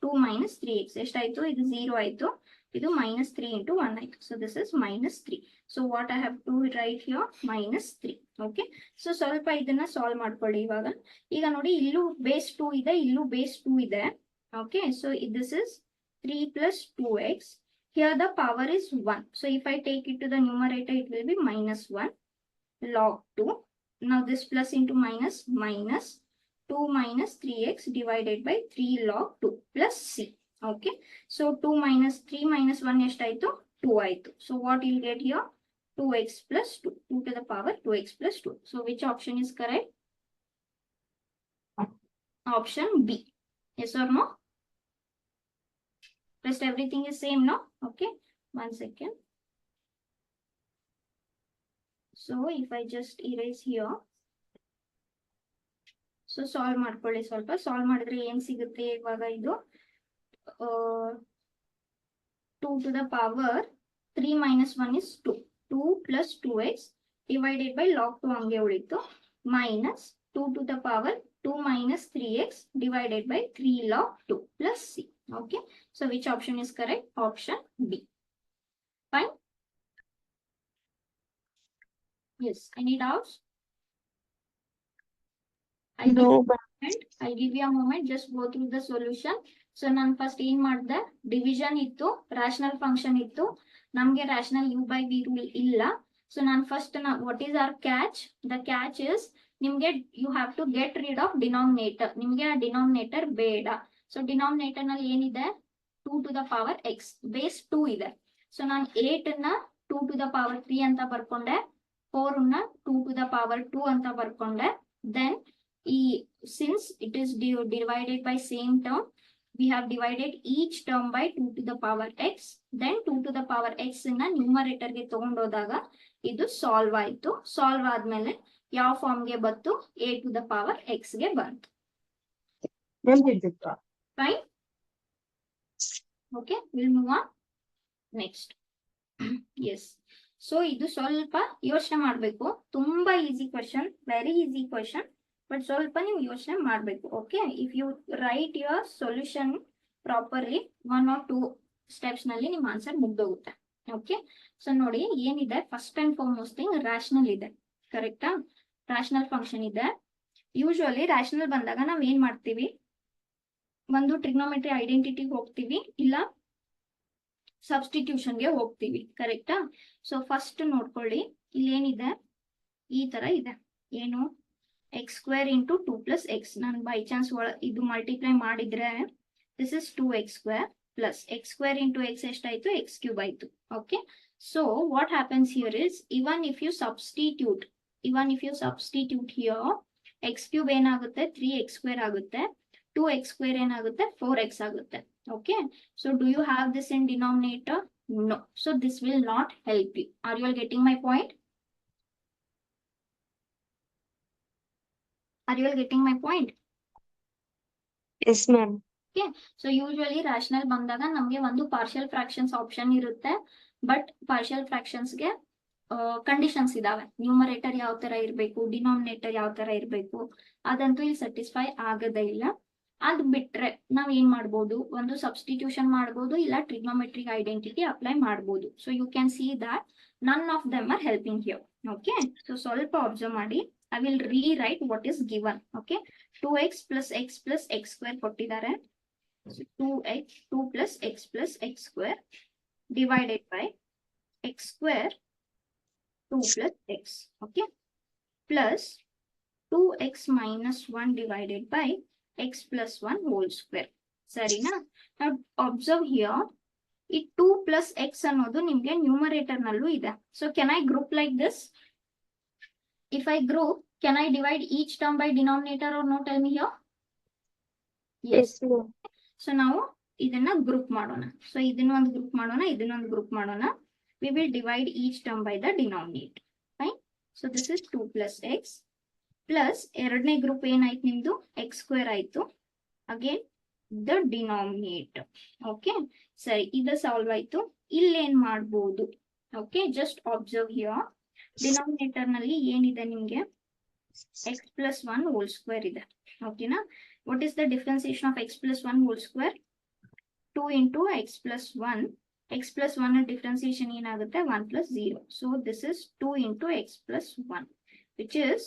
2 minus 3x ಎಷ್ಟಾಯ್ತು, ಇದು 0 ಆಯ್ತು, ಇದು -3 into 1 ಆಯ್ತು. So this is -3. So what I have to write here -3. Okay, so ಸ್ವಲ್ಪ ಇದನ್ನ ಸಾಲ್ವ್ ಮಾಡ್ಕೊಳ್ಳಿ ಇವಾಗ. ಈಗ ನೋಡಿ ಇಲ್ಲೂ ಬೇಸ್ 2 ಇದೆ, ಇಲ್ಲೂ ಬೇಸ್ 2 ಇದೆ. Okay, so this is 3 plus 2x. Here the power is 1. So if I take it to the numerator, it will be -1 log 2. Now this plus into minus, minus 2 minus 3x divided by 3 log 2 plus c. Okay, so 2 minus 3 minus 1 ಎಷ್ಟಾಯ್ತು 2 ಆಯ್ತು. So what you'll get here 2x plus 2, 2 to the power 2x plus 2. So which option is correct? Option B. Yes or no? Rest everything is same, no? Okay, 1 second. So if I just erase here, so solve ಮಾಡ್ಕೊಳ್ಳಿ. ಸ್ವಲ್ಪ solve ಮಾಡಿದ್ರೆ ಏನ್ ಸಿಗುತ್ತೆ ಇವಾಗ, ಇದು 2 to the power 3 minus 1 is 2. 2 plus 2x divided by log 2 ಹಂಗೆ ಉಳಿತು, minus 2 to the power 2 minus 3x divided by 3 log 2 plus c. Okay, so which option is correct? Option B. Fine. Yes, any doubts? No, ma'am. I'll give you a moment, just go through the solution. So ನಾನು first ಏನ್ ಮಾಡಿದೆ, division ಇತ್ತು, rational function ಇತ್ತು, ನಮ್ಗೆ rational u by v rule ಇಲ್ಲ. So ನಾನು first what is our catch? The catch is ನಿಮ್ಗೆ you have to get rid of denominator. ನಿಮ್ಗೆ ಆ ಡಿನಾಮಿನೇಟರ್ ಬೇಡ. ಸೊ ಡಿನಾಮಿನೇಟರ್ ನಲ್ಲಿ ಏನಿದೆ 2 to the power x, base 2 ಇದೆ. ಸೊ ನಾನು 8 ನ 2 to the power 3 ಅಂತ ಬರ್ಕೊಂಡೆ, 4 ನ 2 to the power 2 ಅಂತ ಬರ್ಕೊಂಡೆ. Then since it is divided by same term, we have divided each term by 2 to the power x. Then 2 to the power x ನ numerator ಗೆ ತಗೊಂಡೋದಾಗ ಇದು solve ಆಯ್ತು. Solve ಆದ್ಮೇಲೆ ಯಾವ ಫಾರ್ಮ್ ಗೆ ಬಂತು, a to the power x ಗೆ ಬಂತು. Fine. Okay, we'll move on next. Yes, so ಇದು ಸ್ವಲ್ಪ ಯೋಚನೆ ಮಾಡ್ಬೇಕು. ತುಂಬಾ easy question, very easy question, but ಸ್ವಲ್ಪ ನೀವು ಯೋಚನೆ ಮಾಡಬೇಕು. Okay, if you write your solution properly 1 or 2 steps ನಲ್ಲಿ ನಿಮ್ಮ ಆನ್ಸರ್ ಮುಗ್ದೋಗುತ್ತೆ. ಓಕೆ, ಸೊ ನೋಡಿ ಏನಿದೆ, first and foremost thing rational ಇದೆ, ಕರೆಕ್ಟಾ? ರಾಷನಲ್ ಫಂಕ್ಷನ್ ಇದೆ. ಯೂಶುವಲಿ ರಾಷನಲ್ ಬಂದಾಗ ನಾವ್ ಏನ್ ಮಾಡ್ತೀವಿ, ಒಂದು ಟ್ರಿಗ್ನೋಮೆಟ್ರಿ ಐಡೆಂಟಿಟಿಗೆ ಹೋಗ್ತೀವಿ, ಇಲ್ಲ ಸಬ್ಸ್ಟಿಟ್ಯೂಷನ್ಗೆ ಹೋಗ್ತೀವಿ, ಕರೆಕ್ಟಾ? ಸೊ ಫಸ್ಟ್ ನೋಡ್ಕೊಳ್ಳಿ, ಇಲ್ಲಿ ಏನಿದೆ, ಈ ತರ ಇದೆ, ಏನು x square into 2 plus x. ನಾನು ಬೈ ಚಾನ್ಸ್ ಇದು ಮಲ್ಟಿಪ್ಲೈ ಮಾಡಿದ್ರೆ this is 2x square plus x square into x ಎಷ್ಟಾಯ್ತು, x cube ಆಯ್ತು. Okay, so what happens here is, even if you substitute here, x cube ಏನಾಗುತ್ತೆ 3x square ಆಗುತ್ತೆ, 2x square ಏನಾಗುತ್ತೆ 4x ಆಗುತ್ತೆ. Okay, so do you have this in denominator? No. So this will not help you. Are you all getting my point? Are you all getting my point? Yes, ma'am. Okay, so usually rational ಬಂದಾಗ ನಮಗೆ ಒಂದು partial fractions option ಇರುತ್ತೆ, but partial fractions ಗೆ conditions ಇದಾವೆ. Numerator ಯಾವ ತರ ಇರಬೇಕು, denominator ಯಾವ ತರ ಇರಬೇಕು, ಅದಂತೂ ಇಲ್ಲಿ ಸ್ಯಾಟಿಸ್ಫೈ ಆಗದೇ ಇಲ್ಲ. ಅದ್ ಬಿಟ್ರೆ ನಾವ್ ಏನ್ ಮಾಡ್ಬೋದು, ಒಂದು ಸಬ್ಸ್ಟಿಟ್ಯೂಷನ್ ಮಾಡ್ಬೋದು, ಇಲ್ಲ ಟ್ರಿಗ್ನೋಮೆಟ್ರಿಕ್ ಐಡೆಂಟಿಟಿ ಅಪ್ಲೈ ಮಾಡ್ಬೋದು. So you can see that none of them are helping here. Okay, so ಸ್ವಲ್ಪ ಅಬ್ಸರ್ವ್ ಮಾಡಿ. I will rewrite what is given. Okay, 2x plus x square ಕೊಟ್ಟಿದ್ದಾರೆ. So 2 plus x square divided by x square 2 plus x. Okay, plus 2x minus 1 divided by x plus 1 whole square. ಸರಿನಾ? Now observe here, ಈ 2 plus x ಅನ್ನೋದು ನಿಮ್ಗೆ numerator ನಲ್ಲೂ ಇದೆ. So can I group like this? If I group, can I divide each term by denominator or no? Tell me here. Yes, ma'am. So ನಾವು ಇದನ್ನ group ಮಾಡೋಣ. So ಇದನ್ನ ಒಂದು ಗ್ರೂಪ್ ಮಾಡೋಣ, ಇದನ್ನ ಒಂದು ಗ್ರೂಪ್ ಮಾಡೋಣ. We will divide each term by the denominator. Fine. So this is 2 plus x plus ಎರಡನೇ ಗ್ರೂಪ್ ಏನಾಯ್ತು ನಿಮ್ದು x square ಆಯ್ತು. Again the denominator. Okay. ಸರಿ, ಇದು ಸಾಲ್ವ್ ಆಯ್ತು. ಇಲ್ಲೇನ್ ಮಾಡ್ಬೋದು? Okay, just observe here. Denominator ನಲ್ಲಿ ಏನಿದೆ ನಿಮ್ಗೆ x plus 1 whole square ಇದೆ. ಓಕೆನಾ? What is the differentiation of x plus 1 whole square? 2 into x plus 1. x plus 1 differentiation ಏನಾಗುತ್ತೆ 1 plus 0. So this is 2 into x plus 1, which is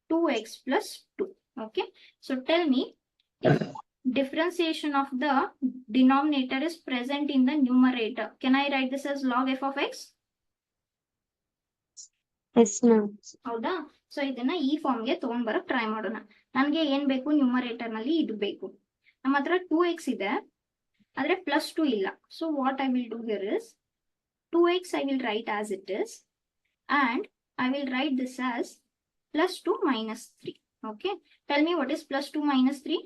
2x plus 2. Okay. So tell me, if differentiation of the denominator is present in the numerator, can I write this as log f of x? Yes, ma'am. ಹೌದಾ? So ಇದನ್ನ ಈ form ಗೆ ತಗೊಂಡ್ ಬರಕ್ try ಮಾಡೋಣ. ನನ್ಗೆ ಏನ್ ಬೇಕು? ನ್ಯೂಮರೇಟರ್ ನಲ್ಲಿ ಇದು ಬೇಕು. ನಮ್ಮ ಹತ್ರ 2x ಇದೆ, ಆದ್ರೆ ಪ್ಲಸ್ 2 ಇಲ್ಲ. So what I will do here is 2x I will write as it is, and I will write this as plus 2 minus 3. Okay. Tell me what is plus 2 minus 3?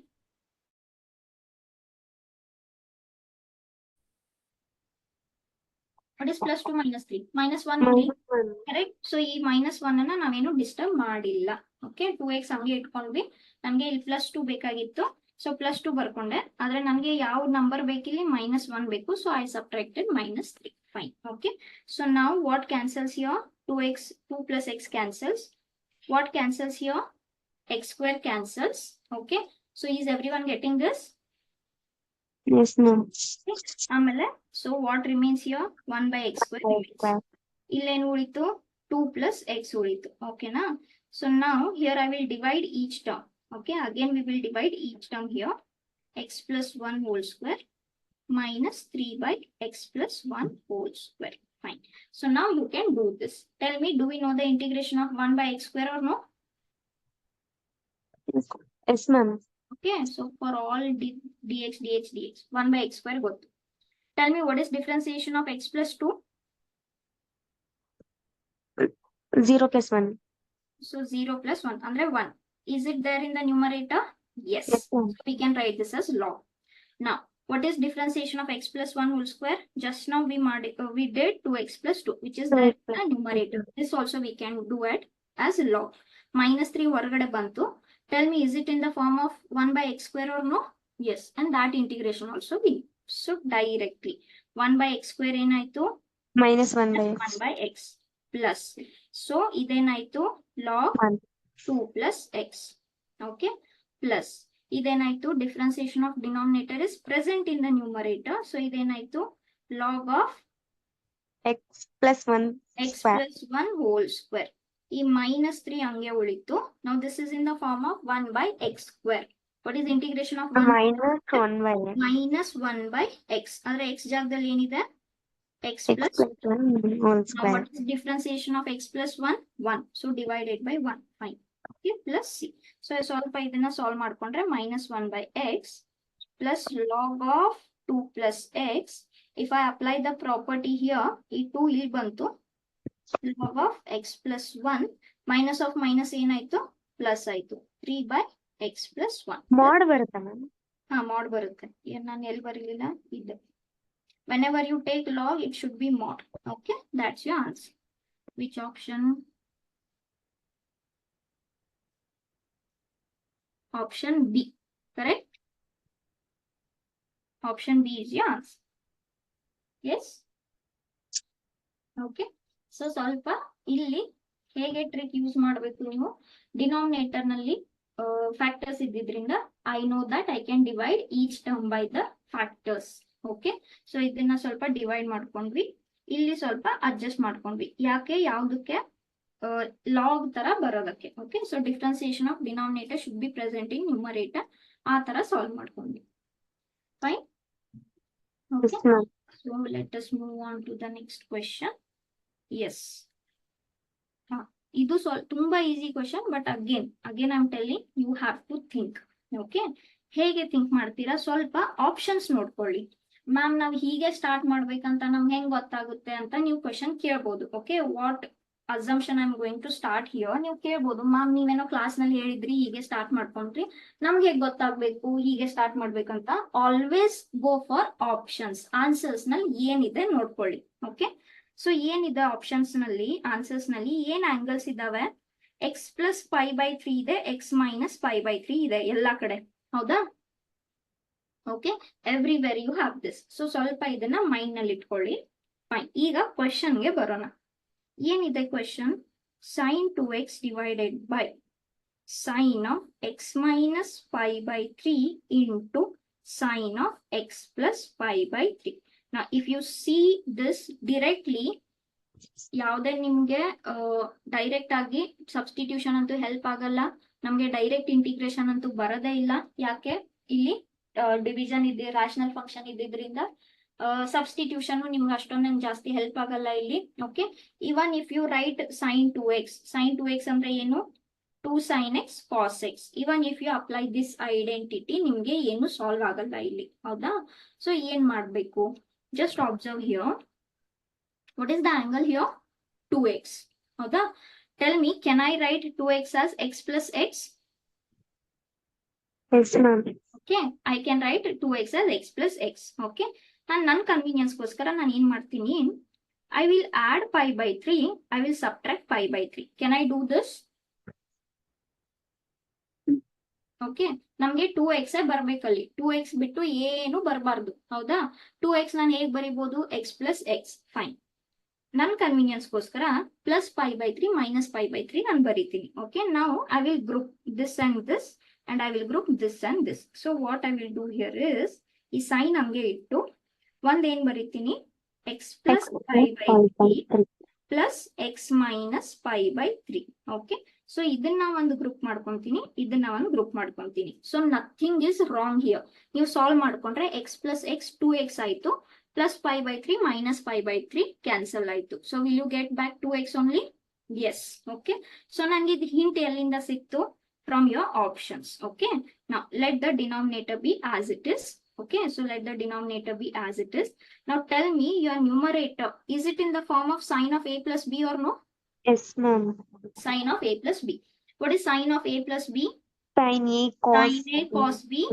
What is plus 2 minus 3? Minus 1 only. Minus 1. Correct. So ಈ minus 1 ಅನ್ನ ನಾವೇನು disturb ಮಾಡಿಲ್ಲ. Okay, 2x ಹಂಗೆ ಇಟ್ಕೊಂಡ್ವಿ. ನನ್ಗೆ ಇಲ್ಲಿ plus 2 ಬೇಕಾಗಿತ್ತು, so plus 2 ಬರ್ಕೊಂಡೆ. ಆದ್ರೆ ನನ್ಗೆ ಯಾವ ನಂಬರ್ ಬೇಕಿಲ್ಲಿ minus 1 ಬೇಕು, so I subtracted minus 3. Fine. Okay, so ನಾವು what cancels here? 2 plus x cancels. What cancels here? X square cancels. Okay, so is everyone getting this? Yes, ma'am. ಆಮೇಲೆ so what remains here? 1 by x square remains. ಇಲ್ಲೇನು ಉಳಿತು? 2 plus x ಉಳಿತು. ಓಕೆನಾ? So now here I will divide each term. Okay, again we will divide each term here. X plus 1 whole square minus 3 by x plus 1 whole square. Fine. So now you can do this. Tell me, do we know the integration of 1 by x square or no? Yes, ma'am. Okay, so for all dx, 1 by x square go. Tell me what is differentiation of x plus 2? 0 plus 1. So 0 plus 1, andre 1. Is it there in the numerator? Yes. Yes, ma'am. So we can write this as log. Now, what is differentiation of x plus 1 whole square? Just now we did 2x plus 2, which is there in the numerator. This also we can do it as log. Minus 3 ಹೊರಗಡೆ ಬಂತು. Tell me, is it in the form of 1 by x square or no? Yes, and that integration also we. So directly 1 by x square ಏನಾಯ್ತು? Minus 1 by x. 1 by x plus. So ಇದೇನಾಯ್ತು? log 1. 2 plus x. Okay, plus ಇದೇನಾಯ್ತು? differentiation of denominator is present in the numerator. So ಇದೇನಾಯ್ತು? log of X plus 1 x square. plus 1 whole square. ಈ minus 3 ಹಂಗೆ ಉಳಿತು. Now this is in the form of 1 by x square. What is integration of 1? Minus 1 by x. Minus 1 by x. ಅಂದ್ರೆ x ಜಾಗದಲ್ಲಿ ಏನಿದೆ? x X plus. plus 1 whole Now square. what is differentiation of x plus 1? 1. So divided by 1. Fine. Okay, plus c. So ಸ್ವಲ್ಪ ಇದನ್ನ solve ಮಾಡ್ಕೊಂಡ್ರೆ minus 1 by x plus log of 2 plus x. If I apply the property here, ಈ 2 ಇಲ್ಲಿ ಬಂತು. log of x plus 1 minus of minus ಏನಾಯ್ತು? Plus ಆಯ್ತು. 3 by x plus 1. Mod ಬರುತ್ತಾ ma'am? ಹಾ, mod ಬರುತ್ತೆ. ನಾನು ಎಲ್ಲಿ ಬರಲಿಲ್ಲ ಇದೆ. Whenever you take log, it should be mod. Okay, that's your answer. Which option? Option B. Correct? Option B is your answer. Yes? Okay. So ಸ್ವಲ್ಪ ಇಲ್ಲಿ ಹೇಗೆ ಟ್ರಿಕ್ ಯೂಸ್ ಮಾಡಬೇಕು ನೀವು? ಡಿನಾಮಿನೇಟರ್ ನಲ್ಲಿ ಫ್ಯಾಕ್ಟರ್ಸ್ ಇದ್ದಿದ್ರಿಂದ I know that I can divide each term by the factors. Okay, so ಇದನ್ನ ಸ್ವಲ್ಪ divide ಮಾಡ್ಕೊಂಡ್ವಿ, ಇಲ್ಲಿ ಸ್ವಲ್ಪ ಅಡ್ಜಸ್ಟ್ ಮಾಡ್ಕೊಂಡ್ವಿ. ಯಾಕೆ? ಯಾವ್ದಕ್ಕೆ? ಲಾಗ್ ತರ ಬರೋದಕ್ಕೆ. Okay, so differentiation of denominator should be present in numerator. ಆ ತರ ಸಾಲ್ವ್ ಮಾಡ್ಕೊಂಡ್ವಿ. Fine. Okay, Yes, ma'am. so let us move on to the next question. Yes. ಇದು ತುಂಬಾ easy question, but again I am telling you have to think. Okay, ಹೇಗೆ think ಮಾಡ್ತೀರಾ, ಸ್ವಲ್ಪ options ನೋಡ್ಕೊಳ್ಳಿ. Ma'am ನಾವ್ ಹೀಗೆ ಸ್ಟಾರ್ಟ್ ಮಾಡ್ಬೇಕಂತ ನಮ್ಗೆ ಹೆಂಗ್ ಗೊತ್ತಾಗುತ್ತೆ ಅಂತ ನೀವು ಕ್ವಶನ್ ಕೇಳ್ಬೋದು. Okay, what assumption I am going to start here ನೀವು ಕೇಳ್ಬೋದು. ಮ್ಯಾಮ್ ನೀವೇನೋ ಕ್ಲಾಸ್ ನಲ್ಲಿ ಹೇಳಿದ್ರಿ ಹೀಗೆ ಸ್ಟಾರ್ಟ್ ಮಾಡ್ಕೊಂಡ್ರಿ, ನಮ್ಗೆ ಹೇಗ್ ಗೊತ್ತಾಗ್ಬೇಕು ಹೀಗೆ ಸ್ಟಾರ್ಟ್ ಮಾಡ್ಬೇಕಂತ. Always go for options. Answers ನಲ್ಲಿ ಏನಿದೆ ನೋಡ್ಕೊಳ್ಳಿ. ಓಕೆ, ಸೊ ಏನಿದೆ ಆಪ್ಷನ್ಸ್ ನಲ್ಲಿ, ಆನ್ಸರ್ಸ್ ನಲ್ಲಿ ಏನ್ ಆಂಗಲ್ಸ್ ಇದಾವೆ, ಎಕ್ಸ್ ಪ್ಲಸ್ ಪೈ ಬೈ 3 ಇದೆ, ಎಕ್ಸ್ ಮೈನಸ್ ಪೈ ಬೈ 3 ಇದೆ ಎಲ್ಲಾ ಕಡೆ, ಹೌದಾ? Okay, everywhere you have this. So ಸ್ವಲ್ಪ ಇದನ್ನ ಮೈಂಡ್ ನಲ್ಲಿ ಇಟ್ಕೊಳ್ಳಿ. ಫೈನ್, ಈಗ ಕ್ವಶನ್ ಗೆ ಬರೋಣ. ಏನಿದೆ question, sine 2x divided by sine of x minus pi by 3 into sine of x plus pi by 3. ನಾ if you see this directly, ಯಾವುದೇ ನಿಮ್ಗೆ ಡೈರೆಕ್ಟ್ ಆಗಿ ಸಬ್ಸ್ಟಿಟ್ಯೂಷನ್ ಅಂತೂ ಹೆಲ್ಪ್ ಆಗಲ್ಲ, ನಮ್ಗೆ ಡೈರೆಕ್ಟ್ ಇಂಟಿಗ್ರೇಷನ್ ಅಂತೂ ಬರೋದೇ ಇಲ್ಲ. ಯಾಕೆ, ಇಲ್ಲಿ ಡಿವಿಷನ್ ಇದೆ, ರ್ಯಾಷನಲ್ ಫಂಕ್ಷನ್ ಇದ್ದಿದ್ರಿಂದ ಸಬ್ಸ್ಟಿಟ್ಯೂಷನ್ ನಿಮ್ಗೆ ಅಷ್ಟೊಂದು ಜಾಸ್ತಿ ಹೆಲ್ಪ್ ಆಗಲ್ಲ ಇಲ್ಲಿ. Okay, even if you write sine 2x ಅಂದ್ರೆ ಏನು, 2 sin x cos x. Even if you apply this identity ನಿಮ್ಗೆ ಏನು ಸಾಲ್ವ್ ಆಗಲ್ಲ ಇಲ್ಲಿ, ಹೌದಾ? ಸೊ ಏನ್ ಮಾಡ್ಬೇಕು, just observe here. What is the angle here, 2x, ಹೌದಾ? Tell me, can I write 2x as x plus x? Yes, ma'am. Okay, I can write 2x as x plus x. Okay, ನನ್ನ ಕನ್ವೀನಿಯನ್ಸ್ಗೋಸ್ಕರ ನಾನು ಏನ್ ಮಾಡ್ತೀನಿ, I will add pi by 3, I will subtract pi by 3. Can I do this? Okay, ನಮ್ಗೆ 2x ಬರ್ಬೇಕಲ್ಲಿ, 2x ಬಿಟ್ಟು ಏನು ಬರಬಾರ್ದು, ಹೌದಾ? 2x ನಾನು ಹೇಗ್ ಬರಿಬಹುದು, x plus x. ಫೈನ್, ನನ್ನ ಕನ್ವೀನಿಯನ್ಸ್ಗೋಸ್ಕರ plus pi by 3 minus pi by 3 ನಾನು ಬರೀತೀನಿ. ಓಕೆ, ನಾವು I will group this and this and I will group this and this. So what I will do here is, ಈ sign ಹಂಗೆ ಇಟ್ಟು ಒಂದ್ ಏನ್ ಬರೀತೀನಿ, x plus pi by 3 plus x minus pi by 3. Okay, so ಇದನ್ನ ಒಂದು group ಮಾಡ್ಕೊಂತೀನಿ, ಇದನ್ನ ಒಂದು ಗ್ರೂಪ್ ಮಾಡ್ಕೊಂತೀನಿ. So nothing is wrong here. ನೀವು ಸಾಲ್ವ್ ಮಾಡ್ಕೊಂಡ್ರೆ x plus x 2x ಆಯ್ತು, plus pi by 3 minus pi by 3 cancel ಆಯ್ತು. So will you get back 2x only? Yes. Okay, so ನಂಗೆ ಇದು ಹಿಂಟ್ ಎಲ್ಲಿಂದ ಸಿಕ್ತು, from your options. Okay, now let the denominator be as it is. Okay, so let the denominator be as it is. Now tell me, your numerator, is it in the form of sine of a plus b or no? Yes, ma'am. Sine of a plus b. What is sine of a plus b? Sin A cos Sin a cos b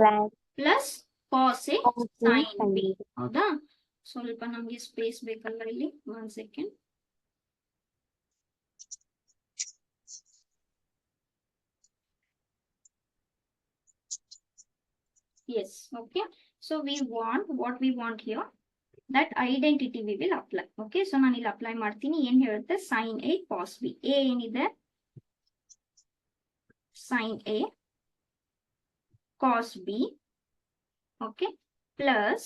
plus cos a sin b. ಹೌದಾ? ಸ್ವಲ್ಪ ನಮ್ಗೆ space ಬೇಕಲ್ಲ ಇಲ್ಲಿ, 1 second. Yes, okay, so we want, what we want here, that identity we will apply. Okay, so ನಾನು ಇಲ್ಲಿ apply ಮಾಡ್ತೀನಿ. ಏನ್ ಹೇಳುತ್ತೆ, sin a cos b. a ಏನಿದೆ, sin a cos b, okay, plus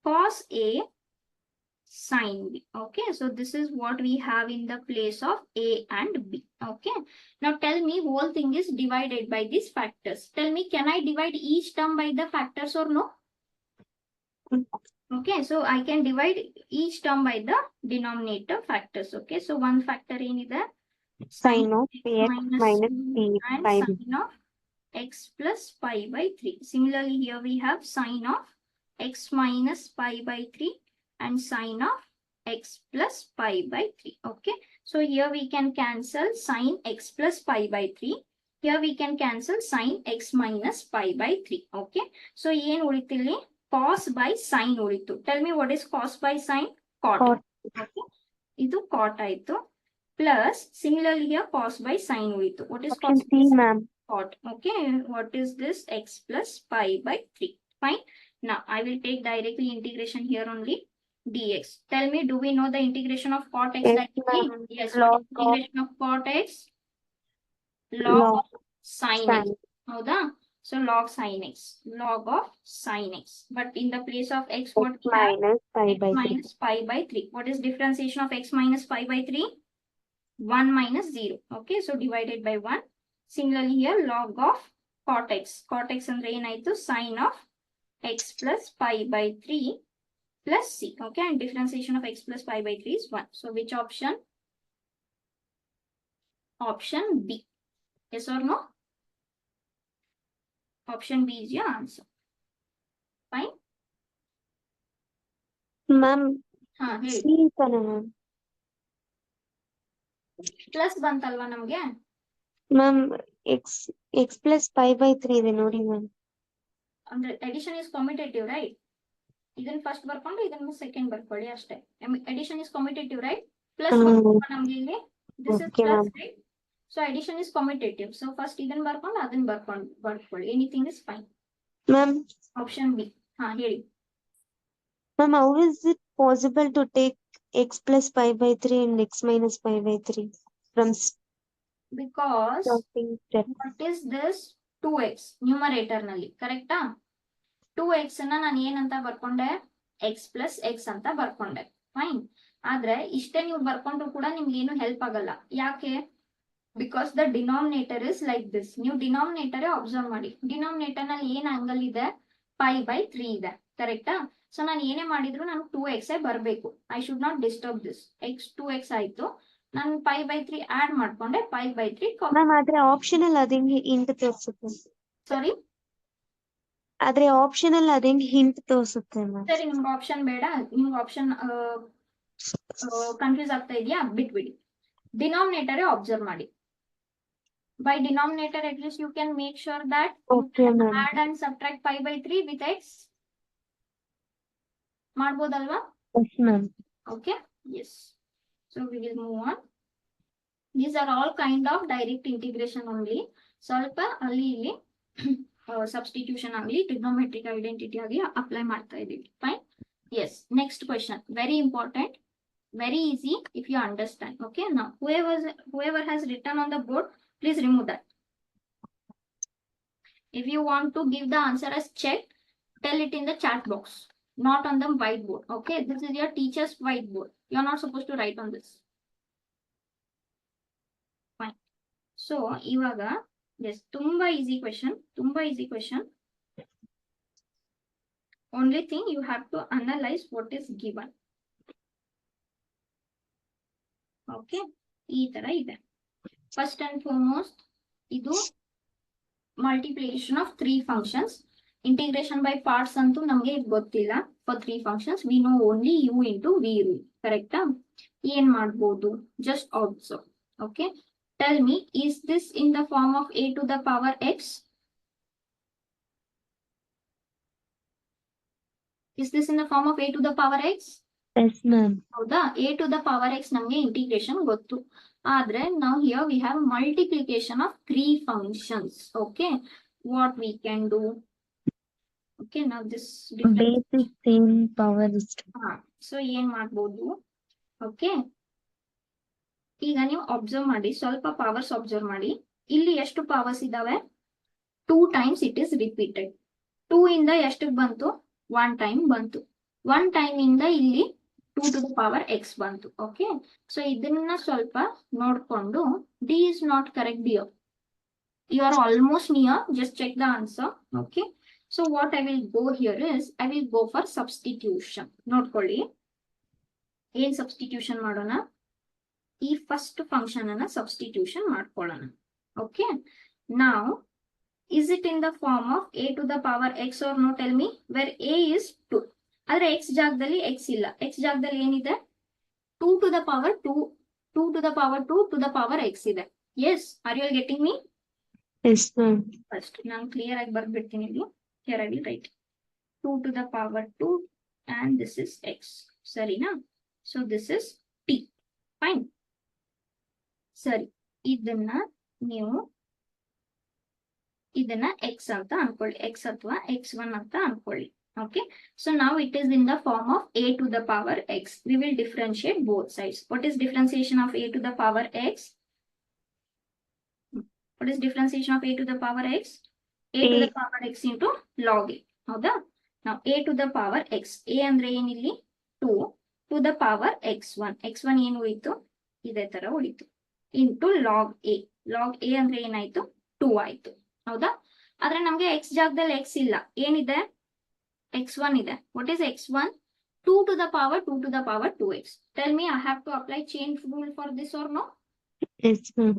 cos a sin b. Okay, so this is what we have in the place of a and b. Okay, now tell me, whole thing is divided by these factors. Tell me, can I divide each term by the factors or no? Okay, so I can divide each term by the denominator factors. Okay, so one factor ಏನಿದೆ, sin of x minus p and pi. sin of x plus pi by 3. Similarly, here we have sin of x minus pi by 3 and sin of x plus pi by 3. Okay, so here we can cancel sin x plus pi by 3. Here we can cancel sin x minus pi by 3. Okay, so ಏನ್ ಉಳಿತಿಲ್ಲಿ, cos by sin ಉಳಿತು. Tell me, what is cos by sin? Cot. Okay, ಇದು cot ಆಯ್ತು. Plus similarly here cos by sin ಉಳಿತು. What is Option cos by C, sin? ma'am. Cot. Okay, what is this, x plus pi by 3. Fine, now I will take directly integration here only, dx. Tell me, do we know the integration of cot x Yes, directly? ma'am. Yes, Log what is integration of cot x? Log of sin x. ಹೌದಾ? So log sin x, log of sin x. But in the place of x, what we have? Minus pi X by 3. minus pi by 3. What is differentiation of x minus pi by 3? 1 minus 0. Okay, so divided by 1. Similarly here, log of cot x. Cot x ಅಂದ್ರೆ ಏನಾಯ್ತು, sin of x plus pi by 3 plus c. Okay, and differentiation of x plus pi by 3 is 1. So which option? Option B. Yes or no? Option B is your answer. Fine. Ma'am ಹಾ ಹೇಳಿ. C ತಾನೆ ma'am. Plus ಬಂತಲ್ವಾ ನಮ್ಗೆ? Ma'am X plus 5/3 ಇದೆ ನೋಡಿ ma'am. ಅಂದ್ರೆ addition is commutative right. ಇದನ್ನ first ಬರ್ಕೊಂಡು ಇದನ್ನ ಸೆಕೆಂಡ್ ಬರ್ಕೊಳ್ಳಿ ಅಷ್ಟೇ. Addition is commutative right. Plus ನಮ್ಗೆ ಇಲ್ಲಿ this is Okay, plus ma'am. Right. So addition is commutative. So first ಇದನ್ನ ಬರ್ಕೊಂಡು ಅದನ್ನ ಬರ್ಕೊಳ್ಳಿ. Anything is fine. Ma'am option B. ಹಾ ಹೇಳಿ. Ma'am how is it possible to take x plus 5/3 and x minus 5/3 from because starting step? What is this 2x numerator ನಲ್ಲಿ ಕರೆಕ್ಟಾ? 2x ಅನ್ನ ನಾನು ಏನಂತ ಬರ್ಕೊಂಡೆ? x ಪ್ಲಸ್ x ಅಂತ ಬರ್ಕೊಂಡೆ. Fine. ಆದ್ರೆ ಇಷ್ಟೇ ನೀವು ಬರ್ಕೊಂಡ್ರು ಕೂಡ ನಿಮ್ಗೆ ಏನು ಹೆಲ್ಪ್ ಆಗಲ್ಲ. ಯಾಕೆ? Because the denominator is like this. ನೀವು ಡಿನಾಮಿನೇಟರ್ ಅಬ್ಸರ್ವ್ ಮಾಡಿ. ಡಿನಾಮಿನೇಟರ್ ನಲ್ಲಿ ಏನ್ ಆಂಗಲ್ ಇದೆ? 5/3 ಇದೆ ಕರೆಕ್ಟಾ? ಸೊ ನಾನು ಏನೇ ಮಾಡಿದ್ರು ನಾನು 2x ಬರಬೇಕು. I should not disturb this. x 2x ಆಯ್ತು. ನಾನು 5/3 ಆಡ್ ಮಾಡ್ಕೊಂಡೆ. 5/3 ಮ್ಯಾಮ್ ಆದ್ರೆ ಆಪ್ಷನಲ್ ಅದಂಗೆ ಹಿಂಟ್ ತೋರಿಸುತ್ತೆ. ಸಾರಿ. ಆದ್ರೆ ಆಪ್ಷನಲ್ ಅದಂಗೆ ಹಿಂಟ್ ತೋರಿಸುತ್ತೆ ಮ್ಯಾಮ್. ಸರಿ, ನಿಮ್ಗೆ ಆಪ್ಷನ್ ಬೇಡ. ನಿಮ್ಗೆ ಆಪ್ಷನ್ ಕನ್ಫ್ಯೂಸ್ ಆಗ್ತಾ ಇದೆಯಾ? ಬಿಟ್ಬಿಡಿ. ಡಿನಾಮಿನೇಟರ್ ಅಬ್ಸರ್ವ್ ಮಾಡಿ. By denominator at least you can make sure that you Okay, can ma'am. add and subtract 5/3 with x. ಮಾಡ್ಬೋದಲ್ವಾ? Yes, ma'am. Okay. Yes. So we will move on. These are all kind of direct integration only. ಸ್ವಲ್ಪ ಅಲ್ಲಿ ಇಲ್ಲಿ substitution ಆಗಲಿ trigonometric identity ಆಗಲಿ apply ಮಾಡ್ತಾ ಇದೀವಿ. Fine. Yes. Next question very important, very easy if you understand. Okay. Now whoever has written on the board, please remove that. If you want to give the answer as checked, tell it in the chat box, not on the whiteboard. Okay. This is your teacher's whiteboard. You are not supposed to write on this. Fine. So ಇವಾಗ yes, ತುಂಬಾ easy question. Only thing you have to analyze what is given. Okay. ಈ ತರ ಇದೆ. First and foremost, ಇದು multiplication of 3 functions. Integration by parts ಅಂತೂ ನಮಗೆ ಗೊತ್ತಿಲ್ಲ. For 3 functions, we know only u into v rule. Correct? ಏನ್ ಮಾಡ್ಬೋದು? Just observe. Okay. Tell me, is this in the form of a to the power x? Is this in the form of a to the power x? Yes, ma'am. ಹೌದಾ? a to the power x ನಮಗೆ integration ಗೊತ್ತು. ಆದ್ರೆ now here we have multiplication of 3 functions. Okay. What we can do? Okay. Now this Base is same, power is 2. So ಏನ್ ಮಾಡ್ಬೋದು? Okay. ಈಗ ನೀವು observe ಮಾಡಿ, ಸ್ವಲ್ಪ ಪವರ್ಸ್ ಅಬ್ಸರ್ವ್ ಮಾಡಿ. ಇಲ್ಲಿ ಎಷ್ಟು ಪವರ್ಸ್ ಇದಾವೆ? 2 times it is repeated. 2 ಇಂದ ಎಷ್ಟು ಬಂತು? 1 time ಬಂತು. 1 time ಇಂದ ಇಲ್ಲಿ 2 to the power x ಬಂತು. ಓಕೆ. ಸೊ ಇದನ್ನ ಸ್ವಲ್ಪ ನೋಡ್ಕೊಂಡು D is not correct here. You are almost near. Just check the answer. Okay. So what I will go here is I will go for substitution. ನೋಡ್ಕೊಳ್ಳಿ. ಏನ್ substitution ಮಾಡೋಣ? ಈ first function ಅನ್ನ substitution ಮಾಡ್ಕೊಳ್ಳೋಣ. Okay. ನಾವು is it in the form of a to the power x or no? Tell me. Where a is 2. ಆದ್ರೆ x ಜಾಗದಲ್ಲಿ x ಇಲ್ಲ. x ಜಾಗದಲ್ಲಿ ಏನಿದೆ? 2 to the power 2 to the power 2 to the power x ಇದೆ. Yes. Are you all getting me? Yes, ma'am. First ನಾನು clear ಆಗಿ ಬರ್ಬಿಡ್ತೀನಿ ಇಲ್ಲಿ. Here I will write 2 to the power 2 and this is x. ಸರಿನಾ? So this is t. Fine. ಸರಿ. ಇದನ್ನ ನೀವು ಇದನ್ನ x ಅಂತ ಅನ್ಕೊಳ್ಳಿ. x ಅಥವಾ x1 ಅಂತ ಅನ್ಕೊಳ್ಳಿ. Okay. So now it is in the form of a to the power x. We will differentiate both sides. What is differentiation of a to the power x? What is differentiation of a to the power x? A to the power x into log a. ಹೌದಾ? Now a to the power x. a ಅಂದ್ರೆ ಏನಿಲ್ಲಿ? 2 to the power x1. x1 ಏನು ಉಳಿತು? ಇದೇ ತರ ಉಳಿತು. into log a. log a ಅಂದ್ರೆ ಏನಾಯ್ತು? 2 ಆಯ್ತು. ಹೌದಾ? ಆದ್ರೆ ನಮ್ಗೆ x ಜಾಗದಲ್ಲಿ x ಇಲ್ಲ. ಏನಿದೆ? x1 ಇದೆ. What is x1? 2 to the power 2 to the power 2x. Tell me, I have to apply chain rule for this or no? Yes, ma'am.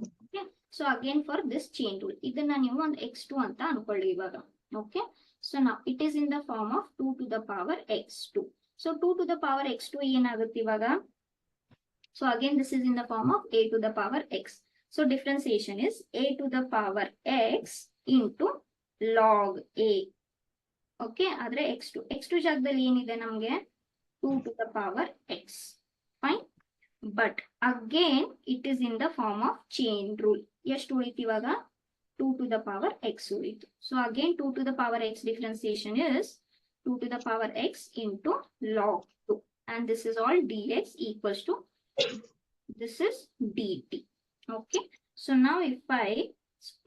So again for this chain rule ಇದನ್ನ ನೀವು ಒಂದು x2 ಅಂತ ಅನ್ಕೊಳ್ಳಿ ಇವಾಗ. Okay, so ನಾವು it is in the form of 2 to the power x2. So 2 to the power x2 ಏನಾಗುತ್ತೆ ಇವಾಗ? So again this is in the form of a to the power x. So differentiation is a to the power x into log a. Okay, ಆದ್ರೆ x2 ಜಾಗದಲ್ಲಿ ಏನಿದೆ ನಮ್ಗೆ? 2 to the power x. Fine, but again it is in the form of chain rule. ಎಷ್ಟು ಉಳಿತು ಇವಾಗ? 2 to the power x ಉಳಿತು. So again 2 to the power x differentiation is 2 to the power x into log 2, and this is all dx equals to this is dt. Okay, so now if I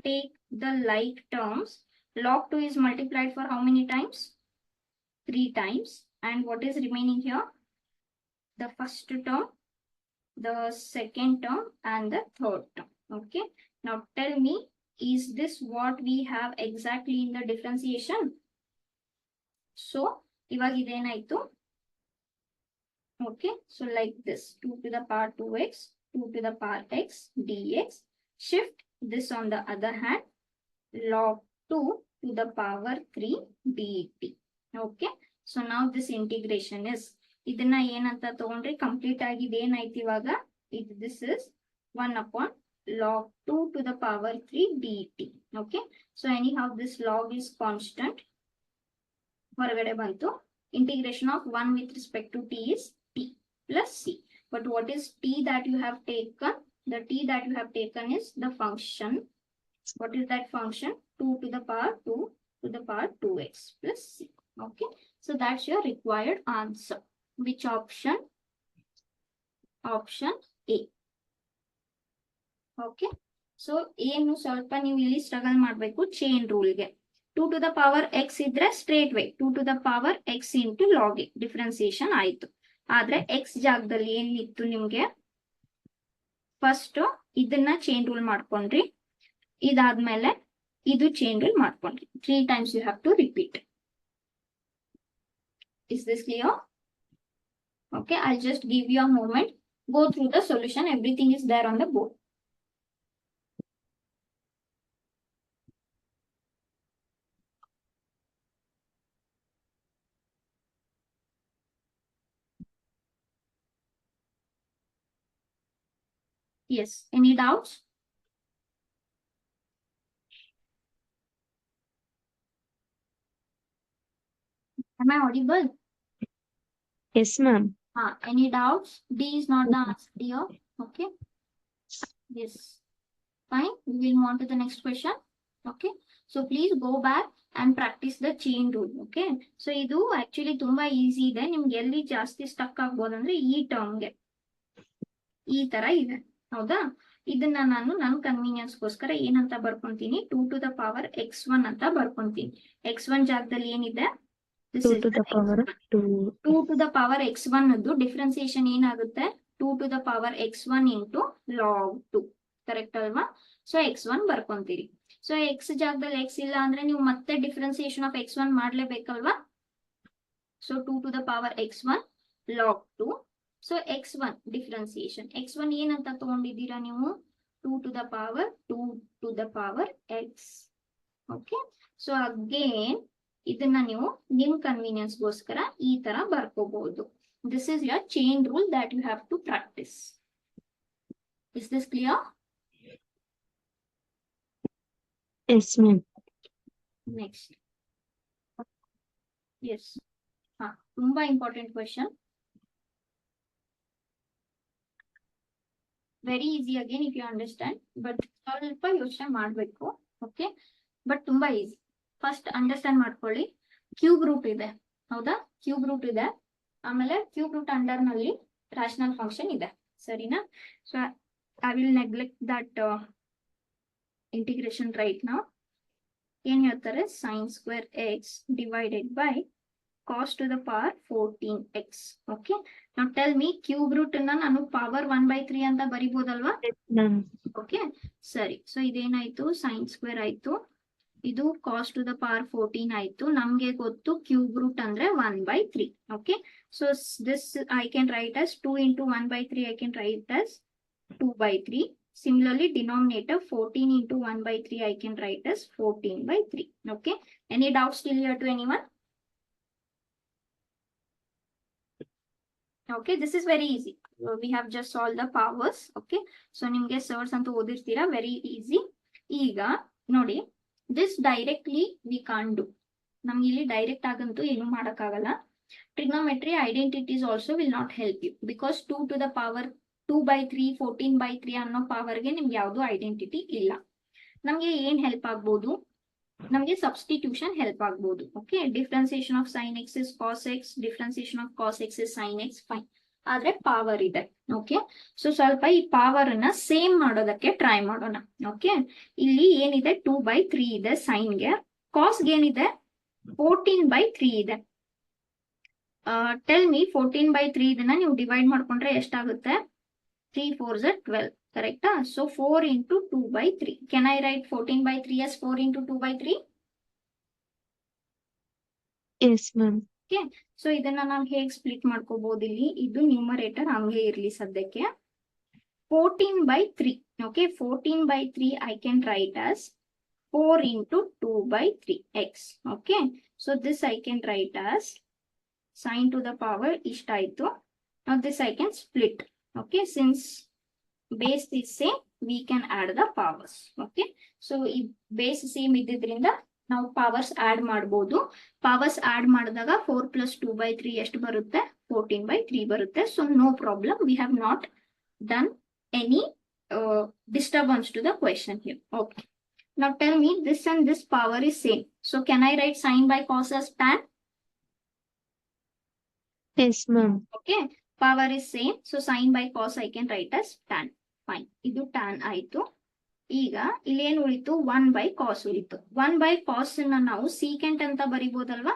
take the like terms, log 2 is multiplied for how many times? 3 times. And what is remaining here? The first term, the second term, and the third term. Okay, now tell me, is this what we have exactly in the differentiation? So ಇವಾಗ ಇದೇನಾಯ್ತು? Okay, so like this, 2 to the power 2x, 2 to the power x dx. Shift this on the other hand, log 2 to the power 3 dt. Okay, so now this integration is, ಇದನ್ನ ಏನಂತ ತಗೊಂಡ್ರೆ complete ಆಗಿದೆ ಏನಾಯ್ತು ಇವಾಗ? this is 1 upon log 2 to the power 3 dt. Okay, so anyhow this log is constant, ಹೊರಗಡೆ ಬಂತು. Integration of 1 with respect to t is t plus c. But what is t that you have taken? The t that you have taken is the function. What is that function? 2 to the power 2 to the power 2x plus c. Okay, so that's your required answer. Which option? Option A. Okay, so ಏನು ಸ್ವಲ್ಪ ನೀವು ಇಲ್ಲಿ struggle ಮಾಡಬೇಕು chain ರೂಲ್ಗೆ. 2 to the power x ಇದ್ರೆ straight way 2 to the power x into log a differentiation ಆಯ್ತು. ಆದ್ರೆ x ಜಾಗದಲ್ಲಿ ಏನಿತ್ತು ನಿಮ್ಗೆ? ಫಸ್ಟ್ ಇದನ್ನ ಚೈನ್ ರೂಲ್ ಮಾಡ್ಕೊಂಡ್ರಿ, ಇದಾದ್ಮೇಲೆ ಇದು ಚೈನ್ ರೂಲ್ ಮಾಡ್ಕೊಂಡ್ರಿ. 3 times you have to repeat. Is this clear? Okay, I'll just give you a moment. Go through the solution. Everything is there on the board. Yes, any doubts? Am I audible? Yes, ma'am. Any doubts? D is not the answer here. Okay. Yes. Fine. We will move on to the next question. Okay. So please go back and practice the chain rule. Okay. So ಇದು actually ತುಂಬಾ easy ಇದೆ. ನಿಮ್ಗೆ ಎಲ್ಲಿ ಜಾಸ್ತಿ stuck ಆಗ್ಬೋದು ಅಂದ್ರೆ ಈ ಟರ್ಮ್ಗೆ ಈ ತರ ಇದೆ, ಹೌದಾ? ಇದನ್ನ ನನ್ನ ಕನ್ವೀನಿಯನ್ಸ್ಗೋಸ್ಕರ ಏನಂತ ಬರ್ಕೊಂತೀನಿ? 2 to the power x1 ಅಂತ ಬರ್ಕೊಂತೀನಿ. x1 ಜಾಗದಲ್ಲಿ ಏನಿದೆ? 2 to the power 2. 2 to the power x1 ಅದು ಡಿಫ್ರೆನ್ಸಿಯೇಷನ್ ಏನಾಗುತ್ತೆ? 2 to the power x1 into log 2. Correct ಅಲ್ವಾ? ಸೊ x1 ಬರ್ಕೊಂತೀರಿ. ಸೊ x ಜಾಗದಲ್ಲಿ x ಇಲ್ಲ ಅಂದ್ರೆ ನೀವು ಮತ್ತೆ ಡಿಫ್ರೆನ್ಸಿಯೇಷನ್ ಆಫ್ x1 ಮಾಡ್ಲೇಬೇಕಲ್ವಾ? So 2 to the power x1 log 2. So x1 differentiation, x1 ಏನಂತ ತಗೊಂಡಿದ್ದೀರಾ ನೀವು? 2 to the power 2 to the power x. Okay, so again ಇದನ್ನ ನೀವು ನಿಮ್ ಕನ್ವೀನಿಯನ್ಸ್ಗೋಸ್ಕರ ಈ ತರ ಬರ್ಕೋಬಹುದು. This is your chain rule that you have to practice. Is this clear? Yes, ma'am. Next. Yes. ತುಂಬಾ important question. Very easy again if you understand, but ಸ್ವಲ್ಪ ಯೋಚನೆ ಮಾಡ್ಬೇಕು. ಓಕೆ, ಬಟ್ ತುಂಬಾ ಈಸಿ. ಫಸ್ಟ್ ಅಂಡರ್ಸ್ಟ್ಯಾಂಡ್ ಮಾಡ್ಕೊಳ್ಳಿ. Cube root ಇದೆ, ಹೌದಾ? Cube root ಇದೆ, ಆಮೇಲೆ ಕ್ಯೂಬ್ ರೂಟ್ ಅಂಡರ್ ನಲ್ಲಿ ರ್ಯಾಷನಲ್ ಫಂಕ್ಷನ್ ಇದೆ, ಸರಿನಾ? So I will neglect that integration right ನಾವು. ಏನ್ ಹೇಳ್ತಾರೆ? sin square x divided by cos to the power 14x. Okay, now tell me, cube root ಅನ್ನ ನಾನು ಪವರ್ 1/3 ಅಂತ ಬರಿಬಹುದಲ್ವಾ? ಓಕೆ, ಸರಿ. ಸೊ ಇದೇನಾಯ್ತು? sin square ಆಯ್ತು, ಇದು cos to the power 14 ಆಯ್ತು. ನಮ್ಗೆ ಗೊತ್ತು ಕ್ಯೂಬ್ ರೂಟ್ ಅಂದ್ರೆ 1/3. Okay, so this I can right as 2 into 1/3. I can write as 2/3. Similarly, denominator 14 into 1 by 3 I can write as 14 by 3. Okay. Any doubts still here to anyone? Okay, this is very easy. We have just solved the powers. Okay, so ನಿಮ್ಗೆ sirs ಅಂತ ಓದಿರ್ತೀರಾ, very easy. ಈಗ ನೋಡಿ, this directly we can't do. ನಮ್ಗೆ ಇಲ್ಲಿ direct ಆಗಂತೂ ಏನು ಮಾಡಕ್ಕಾಗಲ್ಲ. Trigonometry identities also will not help you because 2 to the power 2 by 3, 14 by 3 ಅನ್ನೋ ಪವರ್ಗೆ ನಿಮ್ಗೆ ಯಾವುದು ಐಡೆಂಟಿಟಿ ಇಲ್ಲ. ನಮ್ಗೆ ಏನ್ ಹೆಲ್ಪ್ ಆಗ್ಬೋದು? ನಮಗೆ ಸಬ್ಸ್ಟಿಟ್ಯೂಷನ್ ಹೆಲ್ಪ್ ಆಗ್ಬೋದು. Okay, differentiation of sine x is cos x, differentiation of cos x is sine x, fine. ಆದ್ರೆ ಪವರ್ ಇದೆ. ಓಕೆ, ಸೊ ಸ್ವಲ್ಪ ಈ ಪವರ್ ಅನ್ನ ಸೇಮ್ ಮಾಡೋದಕ್ಕೆ ಟ್ರೈ ಮಾಡೋಣ. ಓಕೆ, ಇಲ್ಲಿ ಏನಿದೆ 2 by 3 ಇದೆ ಸೈನ್ಗೆ, ಕಾಸ್ಗೆ ಏನಿದೆ 14 by 3 ಇದೆ. ಟೆಲ್ ಮಿ 14 by 3 ಇದನ್ನ ನೀವು ಡಿವೈಡ್ ಮಾಡ್ಕೊಂಡ್ರೆ ಎಷ್ಟಾಗುತ್ತೆ? 3 4s are 12. ಕರೆಕ್ಟಾ? So 4 into 2 by 3. Can I write 14 by 3 as 4 into 2 by 3? Yes, ma'am. Okay. So ಇದನ್ನ ನಾವು ಹೇಗೆ ಸ್ಪ್ಲಿಟ್ ಮಾಡ್ಕೋಬಹುದು? ಇಲ್ಲಿ ಇದು ನ್ಯೂಮರೇಟರ್ ಹಂಗೆ ಇರ್ಲಿ ಸದ್ಯಕ್ಕೆ. 14 by 3. Okay, 14 by 3 I can write as 4 into 2 by 3 x. Okay, so this I can write as sin to the power ishtaito. Now this I can split. Okay, since base is same, we can add the powers. Okay, so ಈ base same ಇದ್ದಿದ್ರಿಂದ ನಾವು powers add ಮಾಡಬಹುದು. Powers add ಮಾಡಿದಾಗ 4 plus 2 by 3 ಎಷ್ಟು ಬರುತ್ತೆ? 14 by 3 ಬರುತ್ತೆ. So no problem, we have not done any disturbance to the question here. Okay, now tell me, this and this power is same. So can I write sin by cos as tan? Yes, ma'am. Okay, power is same, so sin by cos I can write as tan. Fine, ಇದು tan ಆಯ್ತು. ಈಗ ಇಲ್ಲಿ ಏನು ಉಳಿತು? 1 by cos ಉಳಿತು. 1 by cos ನ ನಾವು secant ಅಂತ ಬರಿಬಹುದಲ್ವಾ?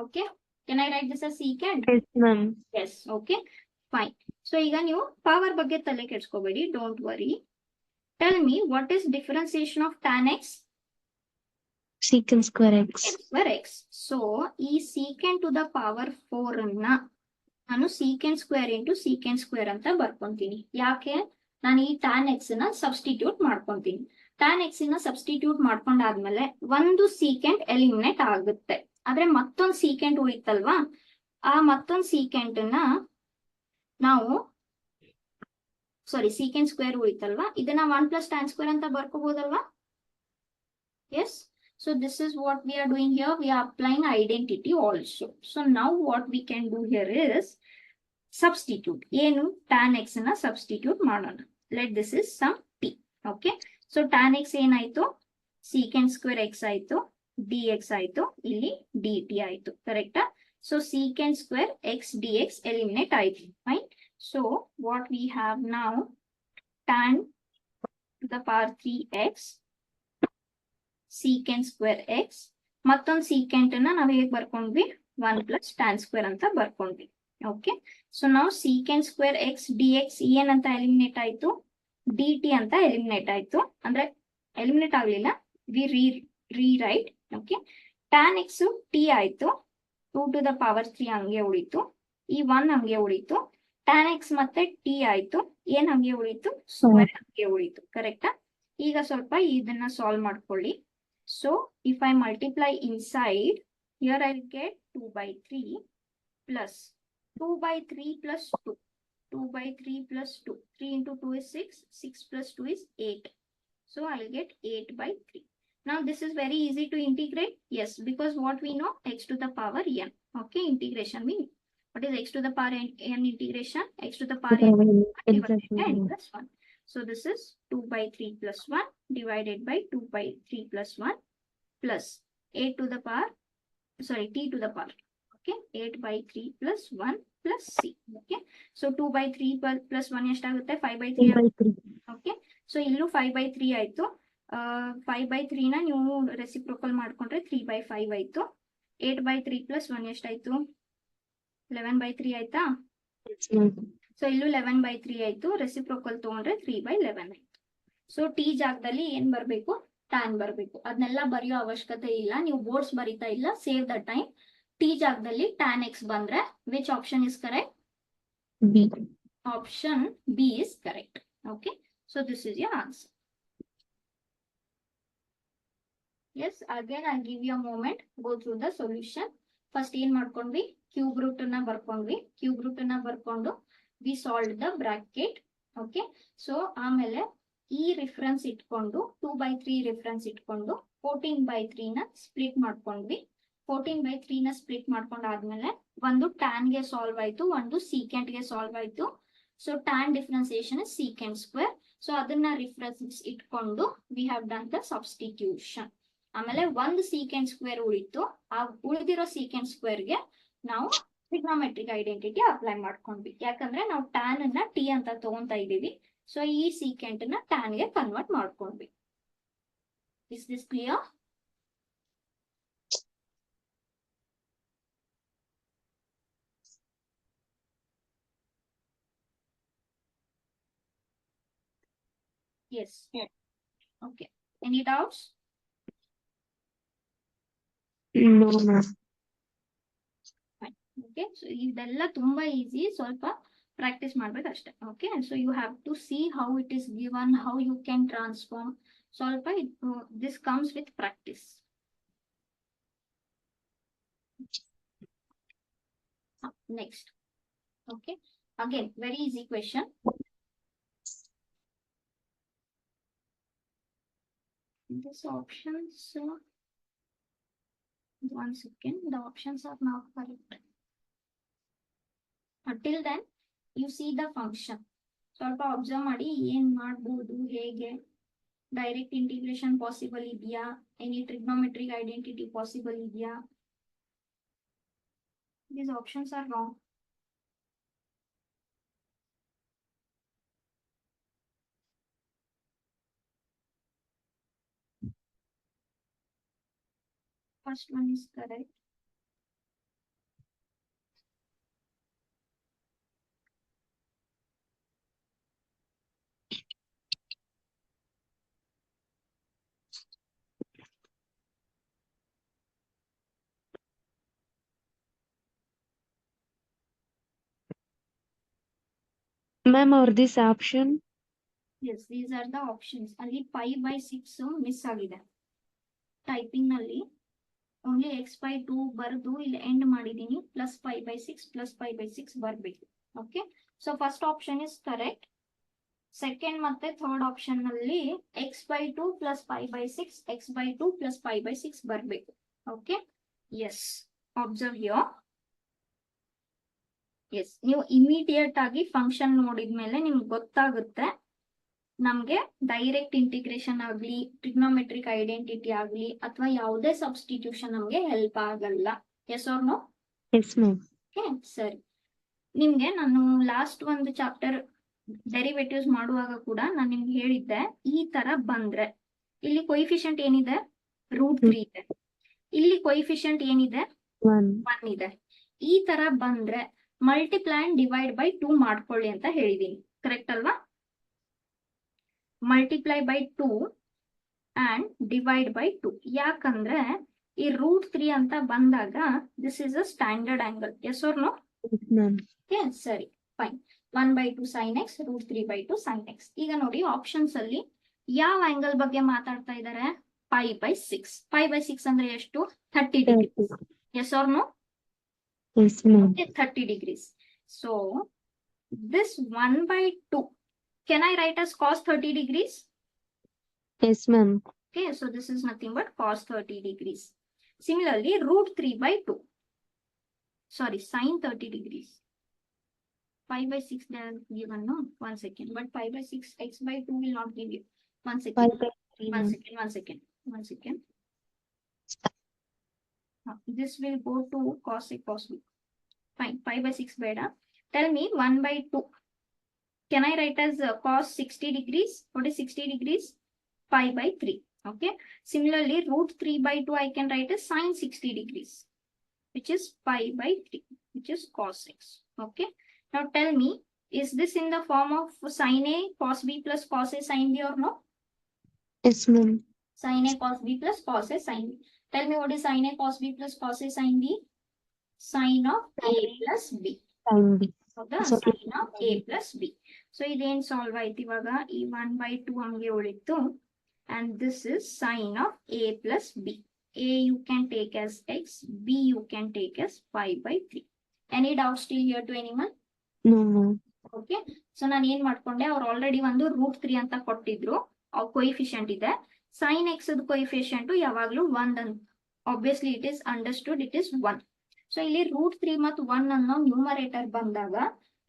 Okay, can I write this as secant? Yes, ma'am. Yes, okay, fine. So ಈಗ ನೀವು ಪವರ್ ಬಗ್ಗೆ ತಲೆ ಕೆಡಿಸ್ಕೋಬೇಡಿ, don't worry. Tell me, what is differentiation of tan x? Secant square x. Square x. So ಈ secant to the power 4 ಅನ್ನ ನಾನು secant square into secant square ಅಂತ ಬರ್ಕೊಂತೀನಿ. ಯಾಕೆ? ನಾನು ಈ tan x ನ ಸಬ್ಸ್ಟಿಟ್ಯೂಟ್ ಮಾಡ್ಕೊಂತೀನಿ. tan x ನ ಸಬ್ಸ್ಟಿಟ್ಯೂಟ್ ಮಾಡ್ಕೊಂಡಾದ್ಮೇಲೆ ಒಂದು secant ಎಲಿಮಿನೇಟ್ ಆಗುತ್ತೆ. ಆದ್ರೆ ಮತ್ತೊಂದು secant ಉಳಿತಲ್ವಾ? ಆ ಮತ್ತೊಂದು secant ನ ನಾವು secant square ಉಳಿತಲ್ವಾ? ಇದನ್ನ 1 plus tan square ಅಂತ ಬರ್ಕೋಬಹುದಲ್ವಾ? Yes. So this is what we are doing here. We are applying identity also. So now what we can do here is substitute. ಏನು? tan x ನ substitute ಮಾಡೋಣ. Let this is some t. Okay. So tan x ಏನಾಯ್ತು? secant square x ಆಯ್ತು, dx ಆಯ್ತು, ಇಲ್ಲಿ dt ಆಯ್ತು. ಕರೆಕ್ಟಾ? So secant square x dx eliminate ಆಯ್ತು. Fine. So what we have now, tan to the power 3x secant square x, ಮತ್ತೊಂದು secant ನ ನಾವು ಹೇಗೆ ಬರ್ಕೊಂಡ್ವಿ? 1 plus tan square ಅಂತ ಬರ್ಕೊಂಡ್ವಿ. ಓಕೆ, ಸೊ ನಾವು secant square x dx ಏನಂತ ಎಲಿಮಿನೇಟ್ ಆಯ್ತು? dt ಅಂತ ಎಲಿಮಿನೇಟ್ ಆಯ್ತು. ಅಂದ್ರೆ ಎಲಿಮಿನೇಟ್ ಆಗ್ಲಿಲ್ಲ, we rewrite. Okay, tan x t ಆಯ್ತು, 2 to the power 3 ಹಂಗೆ ಉಳಿತು, ಈ 1 ಹಂಗೆ ಉಳಿತು. tan x ಮತ್ತೆ t ಆಯ್ತು, ಏನ್ ಹಂಗೆ ಉಳಿತು? ಸ್ಕ್ವೇರ್ ಹಂಗೆ ಉಳಿತು. ಕರೆಕ್ಟಾ? ಈಗ ಸ್ವಲ್ಪ ಇದನ್ನ ಸಾಲ್ವ್ ಮಾಡ್ಕೊಳ್ಳಿ. So if I multiply inside, here I'll get 2 by 3 plus 2 by 3 plus 2. 2 by 3 plus 2. 3 into 2 is 6. 6 plus 2 is 8. So I'll get 8 by 3. Now this is very easy to integrate. Yes, because what we know? X to the power n. Okay, integration means. What is x to the power n integration? X to the power n plus 1. So this is 2 by 3 plus 1 divided by 2 by 3 plus 1 plus 8 to the power, t to the power. Okay, 8 by 3 plus 1 plus c. Okay, so 2 by 3 plus 1 ಎಷ್ಟಾಗುತ್ತೆ? 5 by 3. 2 by 3. Okay, so ಇಲ್ಲೂ 5 by 3 ಆಯ್ತು. 5 by 3 ನ ನೀವು reciprocal ಮಾಡ್ಕೊಂಡ್ರೆ 3 by 5 ಆಯ್ತು. 8 by 3 plus 1 ಎಷ್ಟಾಯ್ತು? 11 by 3 ಆಯ್ತಾ? So ಇಲ್ಲೂ 11 by 3 ಆಯ್ತು. ರೆಸಿಪ್ರೋಕಲ್ ತಗೊಂಡ್ರೆ 3 by 11 ಆಯ್ತು. ಸೊ ಟಿ ಜಾಗದಲ್ಲಿ ಏನ್ ಬರ್ಬೇಕು? tan ಬರ್ಬೇಕು. ಅದನ್ನೆಲ್ಲ ಬರೆಯೋ ಅವಶ್ಯಕತೆ ಇಲ್ಲ, ನೀವು ಬೋರ್ಡ್ಸ್ ಬರೀತಾ ಇಲ್ಲ. Save the time. ಟಿ ಜಾಗದಲ್ಲಿ tan x ಬಂದ್ರೆ which option is correct? B. option B is correct. Okay, so this is your answer. Yes, again I'll give you a moment, go through the solution. First ಏನ್ ಮಾಡ್ಕೊಂಡ್ವಿ, cube root ಅನ್ನ ಬರ್ಕೊಂಡ್ವಿ, cube root ಅನ್ನ ಬರ್ಕೊಂಡು V solve the bracket. Okay, so ಆಮೇಲೆ ಈ reference ಇಟ್ಕೊಂಡು 2/3 reference ಇಟ್ಕೊಂಡು 14/3 ನ ಸ್ಪ್ಲಿಟ್ ಮಾಡ್ಕೊಂಡ್ವಿ. 14/3 ನ ಸ್ಪ್ಲಿಟ್ ಮಾಡ್ಕೊಂಡಾದ್ಮೇಲೆ ಒಂದು tan ಗೆ ಸಾಲ್ವ್ ಆಯ್ತು, ಒಂದು ಸೀಕೆಂಟ್ ಗೆ ಸಾಲ್ವ್ ಆಯ್ತು. So tan differentiation is secant square. So ಅದನ್ನ ರಿಫರೆನ್ಸ್ ಇಟ್ಕೊಂಡು we have done the substitution. ಆಮೇಲೆ ಒಂದು ಸೀಕೆಂಟ್ ಸ್ಕ್ವೇರ್ ಉಳಿತು, ಆ ಉಳಿದಿರೋ ಸೀಕೆಂಟ್ ಸ್ಕ್ವೇರ್ಗೆ ನಾವು ಟ್ರಿಗ್ನೋಮೆಟ್ರಿಕ್ ಐಡೆಂಟಿಟಿ ಅಪ್ಲೈ ಮಾಡ್ಕೊಂಡ್ವಿ. ಯಾಕಂದ್ರೆ ನಾವು ಟ್ಯಾನ್ ಅನ್ನ ಟಿ ಅಂತ ತಗೊಂತಾ ಇದೀವಿ. ಸೊ ಈ ಸೀಕೆಂಟ್ ನ ಟ್ಯಾನ್ ಗೆ ಕನ್ವರ್ಟ್ ಮಾಡ್ಕೊಂಡ್ವಿ. Is this clear? Yes. Okay. Any doubts? No, ma'am. Okay. So ಇದೆಲ್ಲ ತುಂಬಾ ಈಸಿ, ಸ್ವಲ್ಪ ಪ್ರಾಕ್ಟೀಸ್ ಮಾಡ್ಬೇಕಷ್ಟೇ. Okay, so you have to see how it is given, how you can transform. ಸ್ವಲ್ಪ this comes with practice. Next. Okay, again very easy question. This options, one second, the options are not correct. Until then you see the function. ಸ್ವಲ್ಪ observe ಮಾಡಿ ಏನ್ ಮಾಡಬಹುದು, ಹೇಗೆ direct integration possible ಇದೆಯಾ, any trigonometric identity possible ಇದೆಯಾ. These options are wrong. First one is correct. Ma'am, or this option? Yes, these are the options. ಅಲ್ಲಿ 5/6 miss ಆಗಿದೆ typing ನಲ್ಲಿ. ಓನ್ಲಿ x/2 ಬರೆದು ಇಲ್ಲಿ ಎಂಡ್ ಮಾಡಿದೀನಿ, ಪ್ಲಸ್ 5/6 ಪ್ಲಸ್ 5/6 ಬರ್ಬೇಕು. Okay, so first option is correct. Second ಮತ್ತೆ third option ನಲ್ಲಿ x/2 plus 5/6, x/2 plus 5/6 ಬರ್ಬೇಕು. Okay, yes, observe here. Yes, ನೀವು ಇಮಿಡಿಯೇಟ್ ಆಗಿ ಫಂಕ್ಷನ್ ನೋಡಿದ್ಮೇಲೆ ನಿಮ್ಗೆ ಗೊತ್ತಾಗುತ್ತೆ ನಮ್ಗೆ ಡೈರೆಕ್ಟ್ ಇಂಟಿಗ್ರೇಷನ್ ಆಗ್ಲಿ, ಟ್ರಿಗ್ನೋಮೆಟ್ರಿಕ್ ಐಡೆಂಟಿಟಿ ಆಗ್ಲಿ, ಅಥವಾ ಯಾವುದೇ ಸಬ್ಸ್ಟಿಟ್ಯೂಷನ್ ನಮ್ಗೆ ಹೆಲ್ಪ್ ಆಗಲ್ಲ. Yes or no? Yes, ma'am. Okay, ಸರಿ. ನಿಮ್ಗೆ ನಾನು ಲಾಸ್ಟ್ ಒಂದು ಚಾಪ್ಟರ್ ಡೆರಿವೇಟಿವ್ಸ್ ಮಾಡುವಾಗ ಕೂಡ ನಾನು ನಿಮ್ಗೆ ಹೇಳಿದ್ದೆ, ಈ ತರ ಬಂದ್ರೆ ಇಲ್ಲಿ ಕೊಯಿಫಿಷಿಯಂಟ್ ಏನಿದೆ, √3 ಇದೆ. ಇಲ್ಲಿ ಕೊಯಿಫಿಷಿಯಂಟ್ ಏನಿದೆ, 1 ಇದೆ. ಈ ತರ ಬಂದ್ರೆ ಮಲ್ಟಿಪ್ಲೈ ಅಂಡ್ ಡಿವೈಡ್ ಬೈ 2 ಮಾಡ್ಕೊಳ್ಳಿ ಅಂತ ಹೇಳಿದೀನಿ, ಕರೆಕ್ಟ್ ಅಲ್ವಾ? Multiply by 2 and divide by 2. ಯಾಕಂದ್ರೆ ಈ √3 ಅಂತ ಬಂದಾಗ this is a standard angle. Yes or no? Yes, ma'am. Okay, ಸರಿ, fine. 1/2 sin x, √3/2 sin x. ಈಗ ನೋಡಿ ಆಪ್ಷನ್ಸ್ ಅಲ್ಲಿ ಯಾವ ಆಂಗಲ್ ಬಗ್ಗೆ ಮಾತಾಡ್ತಾ ಇದ್ದಾರೆ? 5/6. 5/6 ಅಂದ್ರೆ ಎಷ್ಟು? 30 degrees. Yes or no? Yes, ma'am. Okay, 30 degrees. So this 1/2 can I write as cos 30 degrees? Yes, ma'am. Okay, so this is nothing but cos 30 degrees. Similarly, √3/2. Sorry, sin 30 degrees. 5/6 they are given, no? 1 second. But 5/6 x/2 will not give you. 1 second. 5/3, One ma'am. second. 1 second. 1 second. This will go to cos A cos B. Fine. 5/6 beta. Tell me 1/2. Can I write as cos 60 degrees? What is 60 degrees? 5/3. Okay. Similarly, √3/2 I can write as sin 60 degrees, which is 5/3, which is cos x. Okay. Now tell me, is this in the form of sin A cos B plus cos A sin B or no? Yes, ma'am. Sin A cos B plus cos A sin B. Tell me what is sin A cos B plus cos A sin B? Sin of A plus B. Sin B. ಹೌದಾ So sine of A plus B. So ಇದೇನ್ solve ಆಯ್ತು ಇವಾಗ, ಈ 1/2 ಹಂಗೆ ಉಳಿತು, and this is sine of A plus B. A you can take as x, b you can take as 5/3. Any doubts still here to anyone? no, no. Okay, so ನಾನು ಏನ್ ಮಾಡ್ಕೊಂಡೆ, ಅವ್ರು ಆಲ್ರೆಡಿ ಒಂದು √3 ಅಂತ ಕೊಟ್ಟಿದ್ರು, ಕೊಯಿಫಿಷಿಯಂಟ್ ಇದೆ. Sine x coefficient ಯಾವಾಗ್ಲೂ 1 ಅಂತ, obviously it is understood, it is 1. So ಇಲ್ಲಿ √3 ಮತ್ತು 1 ಅನ್ನೋ ನ್ಯೂಮರೇಟರ್ ಬಂದಾಗ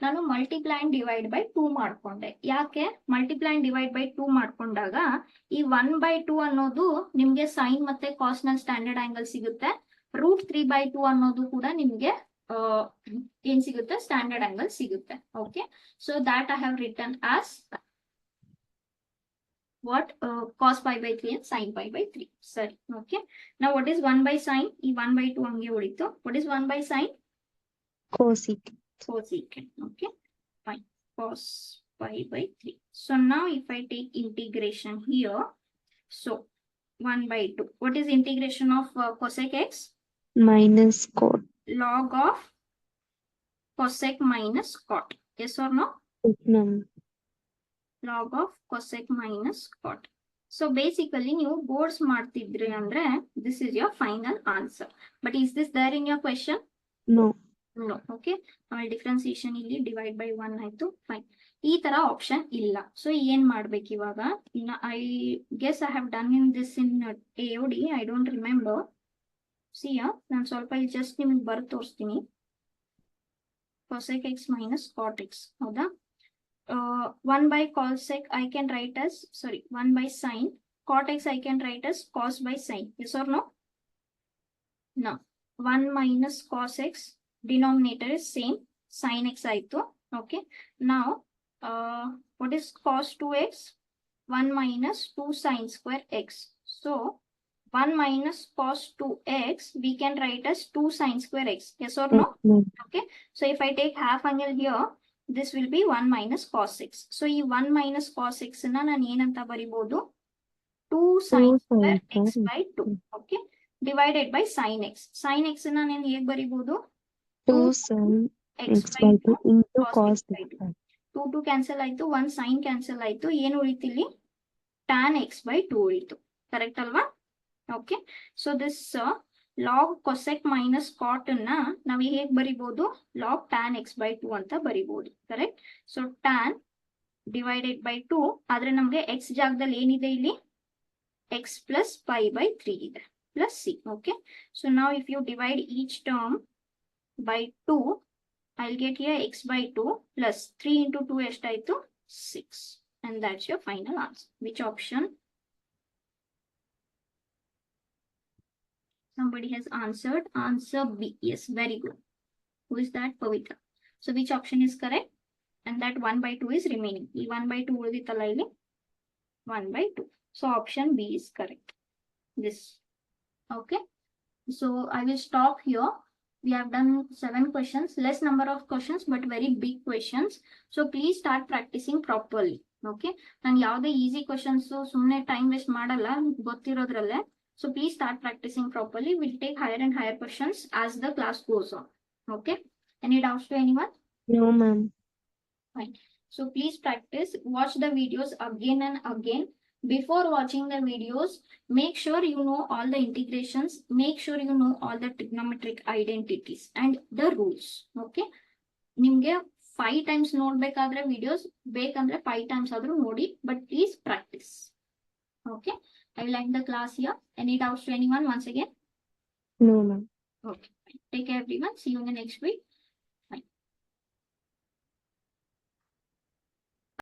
ನಾನು ಮಲ್ಟಿಪ್ಲೈ ಅಂಡ್ ಡಿವೈಡ್ ಬೈ 2 ಮಾಡ್ಕೊಂಡೆ. ಯಾಕೆ ಮಲ್ಟಿಪ್ಲೈ ಅಂಡ್ ಡಿವೈಡ್ ಬೈ 2 ಮಾಡ್ಕೊಂಡಾಗ ಈ 1/2 ಅನ್ನೋದು ನಿಮ್ಗೆ ಸೈನ್ ಮತ್ತೆ ಕಾಸ್ ನಲ್ಲಿ ಸ್ಟ್ಯಾಂಡರ್ಡ್ ಆಂಗಲ್ ಸಿಗುತ್ತೆ. √3/2 ಅನ್ನೋದು ಕೂಡ ನಿಮ್ಗೆ ಏನ್ ಸಿಗುತ್ತೆ, ಸ್ಟ್ಯಾಂಡರ್ಡ್ ಆಂಗಲ್ ಸಿಗುತ್ತೆ. Okay, so that I have return as what cos pi/3 and sin pi/3. ಸರಿ, okay. Now what is 1/sin? ಈ 1/2 ಹಂಗೆ ಉಳಿತು. What is 1/sin? Cosecant. Cosecant. Okay, fine. Cos pi/3. So now if I take integration here, so 1/2. What is integration of cosec x? Minus cot. Log of cosec minus cot. Yes or no? No. Log of cosec minus cot. So basically ನೀವು boards ಮಾಡ್ತಿದ್ರಿ ಅಂದ್ರೆ this is your final answer. But is this there in your question? No. No. Okay, ಆಮೇಲೆ differentiation ಇಲ್ಲಿ divide by 1 ಆಯ್ತು. Fine, ಈ ತರ option ಇಲ್ಲ. So ಏನ್ ಮಾಡ್ಬೇಕು ಇವಾಗ, I guess I have done in this in AOD, I don't remember. ಸಿಯಾ ನಾನು ಸ್ವಲ್ಪ ಇಲ್ಲಿ ಜಸ್ಟ್ ನಿಮಗೆ ಬರ್ ತೋರಿಸ್ತೀನಿ. cosec x minus cot x, ಹೌದಾ? 1/cosec I can write as, sorry, 1/sin cot x I can write as cos by sin. Yes or no? No. 1 minus cos x, denominator is same, sin x ಆಯ್ತು. Okay, now what is cos 2x? 1 minus 2 sin square x. So 1 minus cos 2x we can write as 2 sin square x. Yes or no? No. Okay, so if I take half angle here, this will be 1 minus cos x. So ಈ 1 minus cos x ನ ನಾನು ಏನಂತ ಬರಿಬಹುದು, 2 sin square x by 2. Okay, divided by sin x. Sin x ನ ನಾನು ಹೇಗೆ ಬರಿಬಹುದು, 2 sin x by 2 into cos x by 2. 2 cancel ಆಯ್ತು, 1 sin cancel ಆಯ್ತು, ಏನು ಉಳಿತು ಇಲ್ಲಿ, tan x by 2 ಉಳಿತು. ಕರೆಕ್ಟ್ ಅಲ್ವಾ? Okay, so this log cosec minus cot ನ ನಾವು ಹೇಗೆ ಬರಿಬಹುದು, log tan x by 2 ಅಂತ ಬರಿಬಹುದು. Correct? So tan divided by 2, ಆದ್ರೆ ನಮ್ಗೆ x ಜಾಗದಲ್ಲಿ ಏನಿದೆ ಇಲ್ಲಿ, x plus pi/3 ಇದೆ, plus c. Okay, so now if you divide each term by 2, I'll get here x by 2 plus 3 into 2 ಎಷ್ಟಾಯ್ತು, 6. And that's your final answer. Which option? Somebody has answered answer B. Yes, very good. Who is that? Pavitra. So which option is correct? And that 1/2 is remaining. ಈ 1/2 ಉಳಿದಿತ್ತಲ್ಲ ಇಲ್ಲಿ, 1/2. So option B is correct. This. Okay. So I will stop here. We have done 7 questions, less number of questions, but very big questions. So please start practicing properly. Okay. ನಾನು ಯಾವುದೇ easy questions ಸುಮ್ಮನೆ time waste ಮಾಡಲ್ಲ, ಗೊತ್ತಿರೋದ್ರಲ್ಲೇ. So please start practicing properly. We'll take higher and higher questions as the class goes on. Okay. Any doubts to anyone? No, ma'am. Fine. So please practice. Watch the videos again and again. Before watching the videos, make sure you know all the integrations. Make sure you know all the trigonometric identities and the rules. Okay. ನಿಮ್ಗೆ 5 times ನೋಡ್ಬೇಕಾದ್ರೆ videos ಬೇಕಂದ್ರೆ 5 times ಆದ್ರೂ ನೋಡಿ, but please practice. Okay. I will end the class here. Any doubts to anyone once again? No, ma'am. Okay. Take care everyone. See you in the next week.